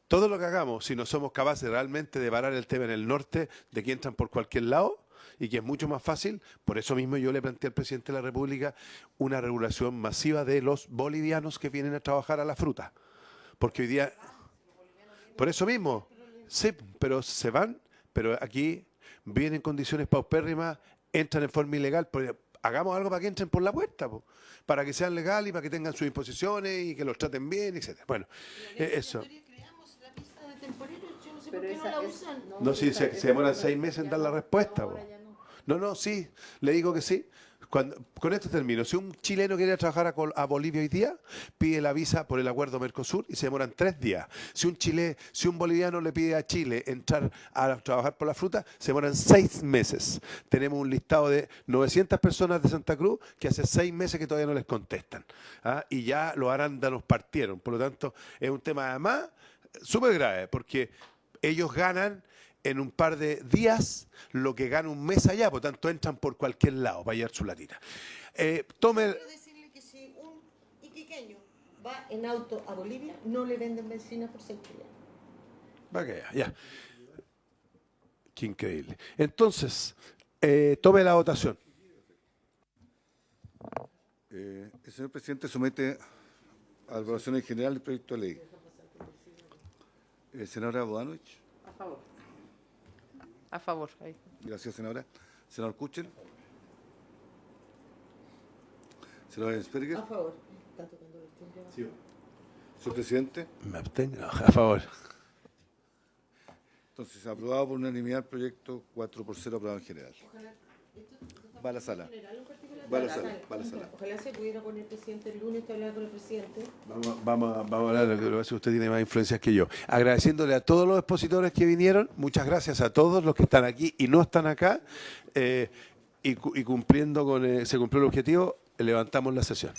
todo lo que hagamos, si no somos capaces realmente de parar el tema en el norte, de que entran por cualquier lado, y que es mucho más fácil, por eso mismo yo le planteé al presidente de la República una regulación masiva de los bolivianos que vienen a trabajar a la fruta. Porque hoy día, por eso mismo, sí, pero se van, pero aquí vienen en condiciones paupérrimas, entran en forma ilegal, pues hagamos algo para que entren por la puerta, para que sean legales y para que tengan sus imposiciones y que los traten bien, etc. Bueno, eso. No, sí, se demoran 6 meses en dar la respuesta. No, sí, le digo que sí. Con esto termino. Si un chileno quiere trabajar a Bolivia hoy día, pide la visa por el acuerdo Mercosur y se demoran 3 días. Si un boliviano le pide a Chile entrar a trabajar por la fruta, se demoran 6 meses. Tenemos un listado de 900 personas de Santa Cruz que hace 6 meses que todavía no les contestan. Y ya los arándanos partieron. Por lo tanto, es un tema además súper grave, porque ellos ganan en un par de días lo que gana un mes allá, por tanto entran por cualquier lado para llevar su latita. Quiero decirle que si un iquiqueño va en auto a Bolivia, no le venden benzina por ser chileno. Va que ya. Qué increíble. Entonces, tome la votación. El señor presidente somete a la aprobación en general el proyecto de ley. Senadora Bodanovich. A favor. A favor. Ahí. Gracias, senadora. Senador Kuchel. Senadora Ensperger. A favor. Sí. Señor presidente. Me abstengo. A favor. Entonces, aprobado por unanimidad el proyecto 4-0 aprobado en general. Va a la sala. Va a la sala. Ojalá se pudiera poner el presidente el lunes, hablar con el presidente. Vamos a hablar, lo que pasa es que usted tiene más influencias que yo. Agradeciéndole a todos los expositores que vinieron, muchas gracias a todos los que están aquí y no están acá, y cumpliendo se cumplió el objetivo, levantamos la sesión.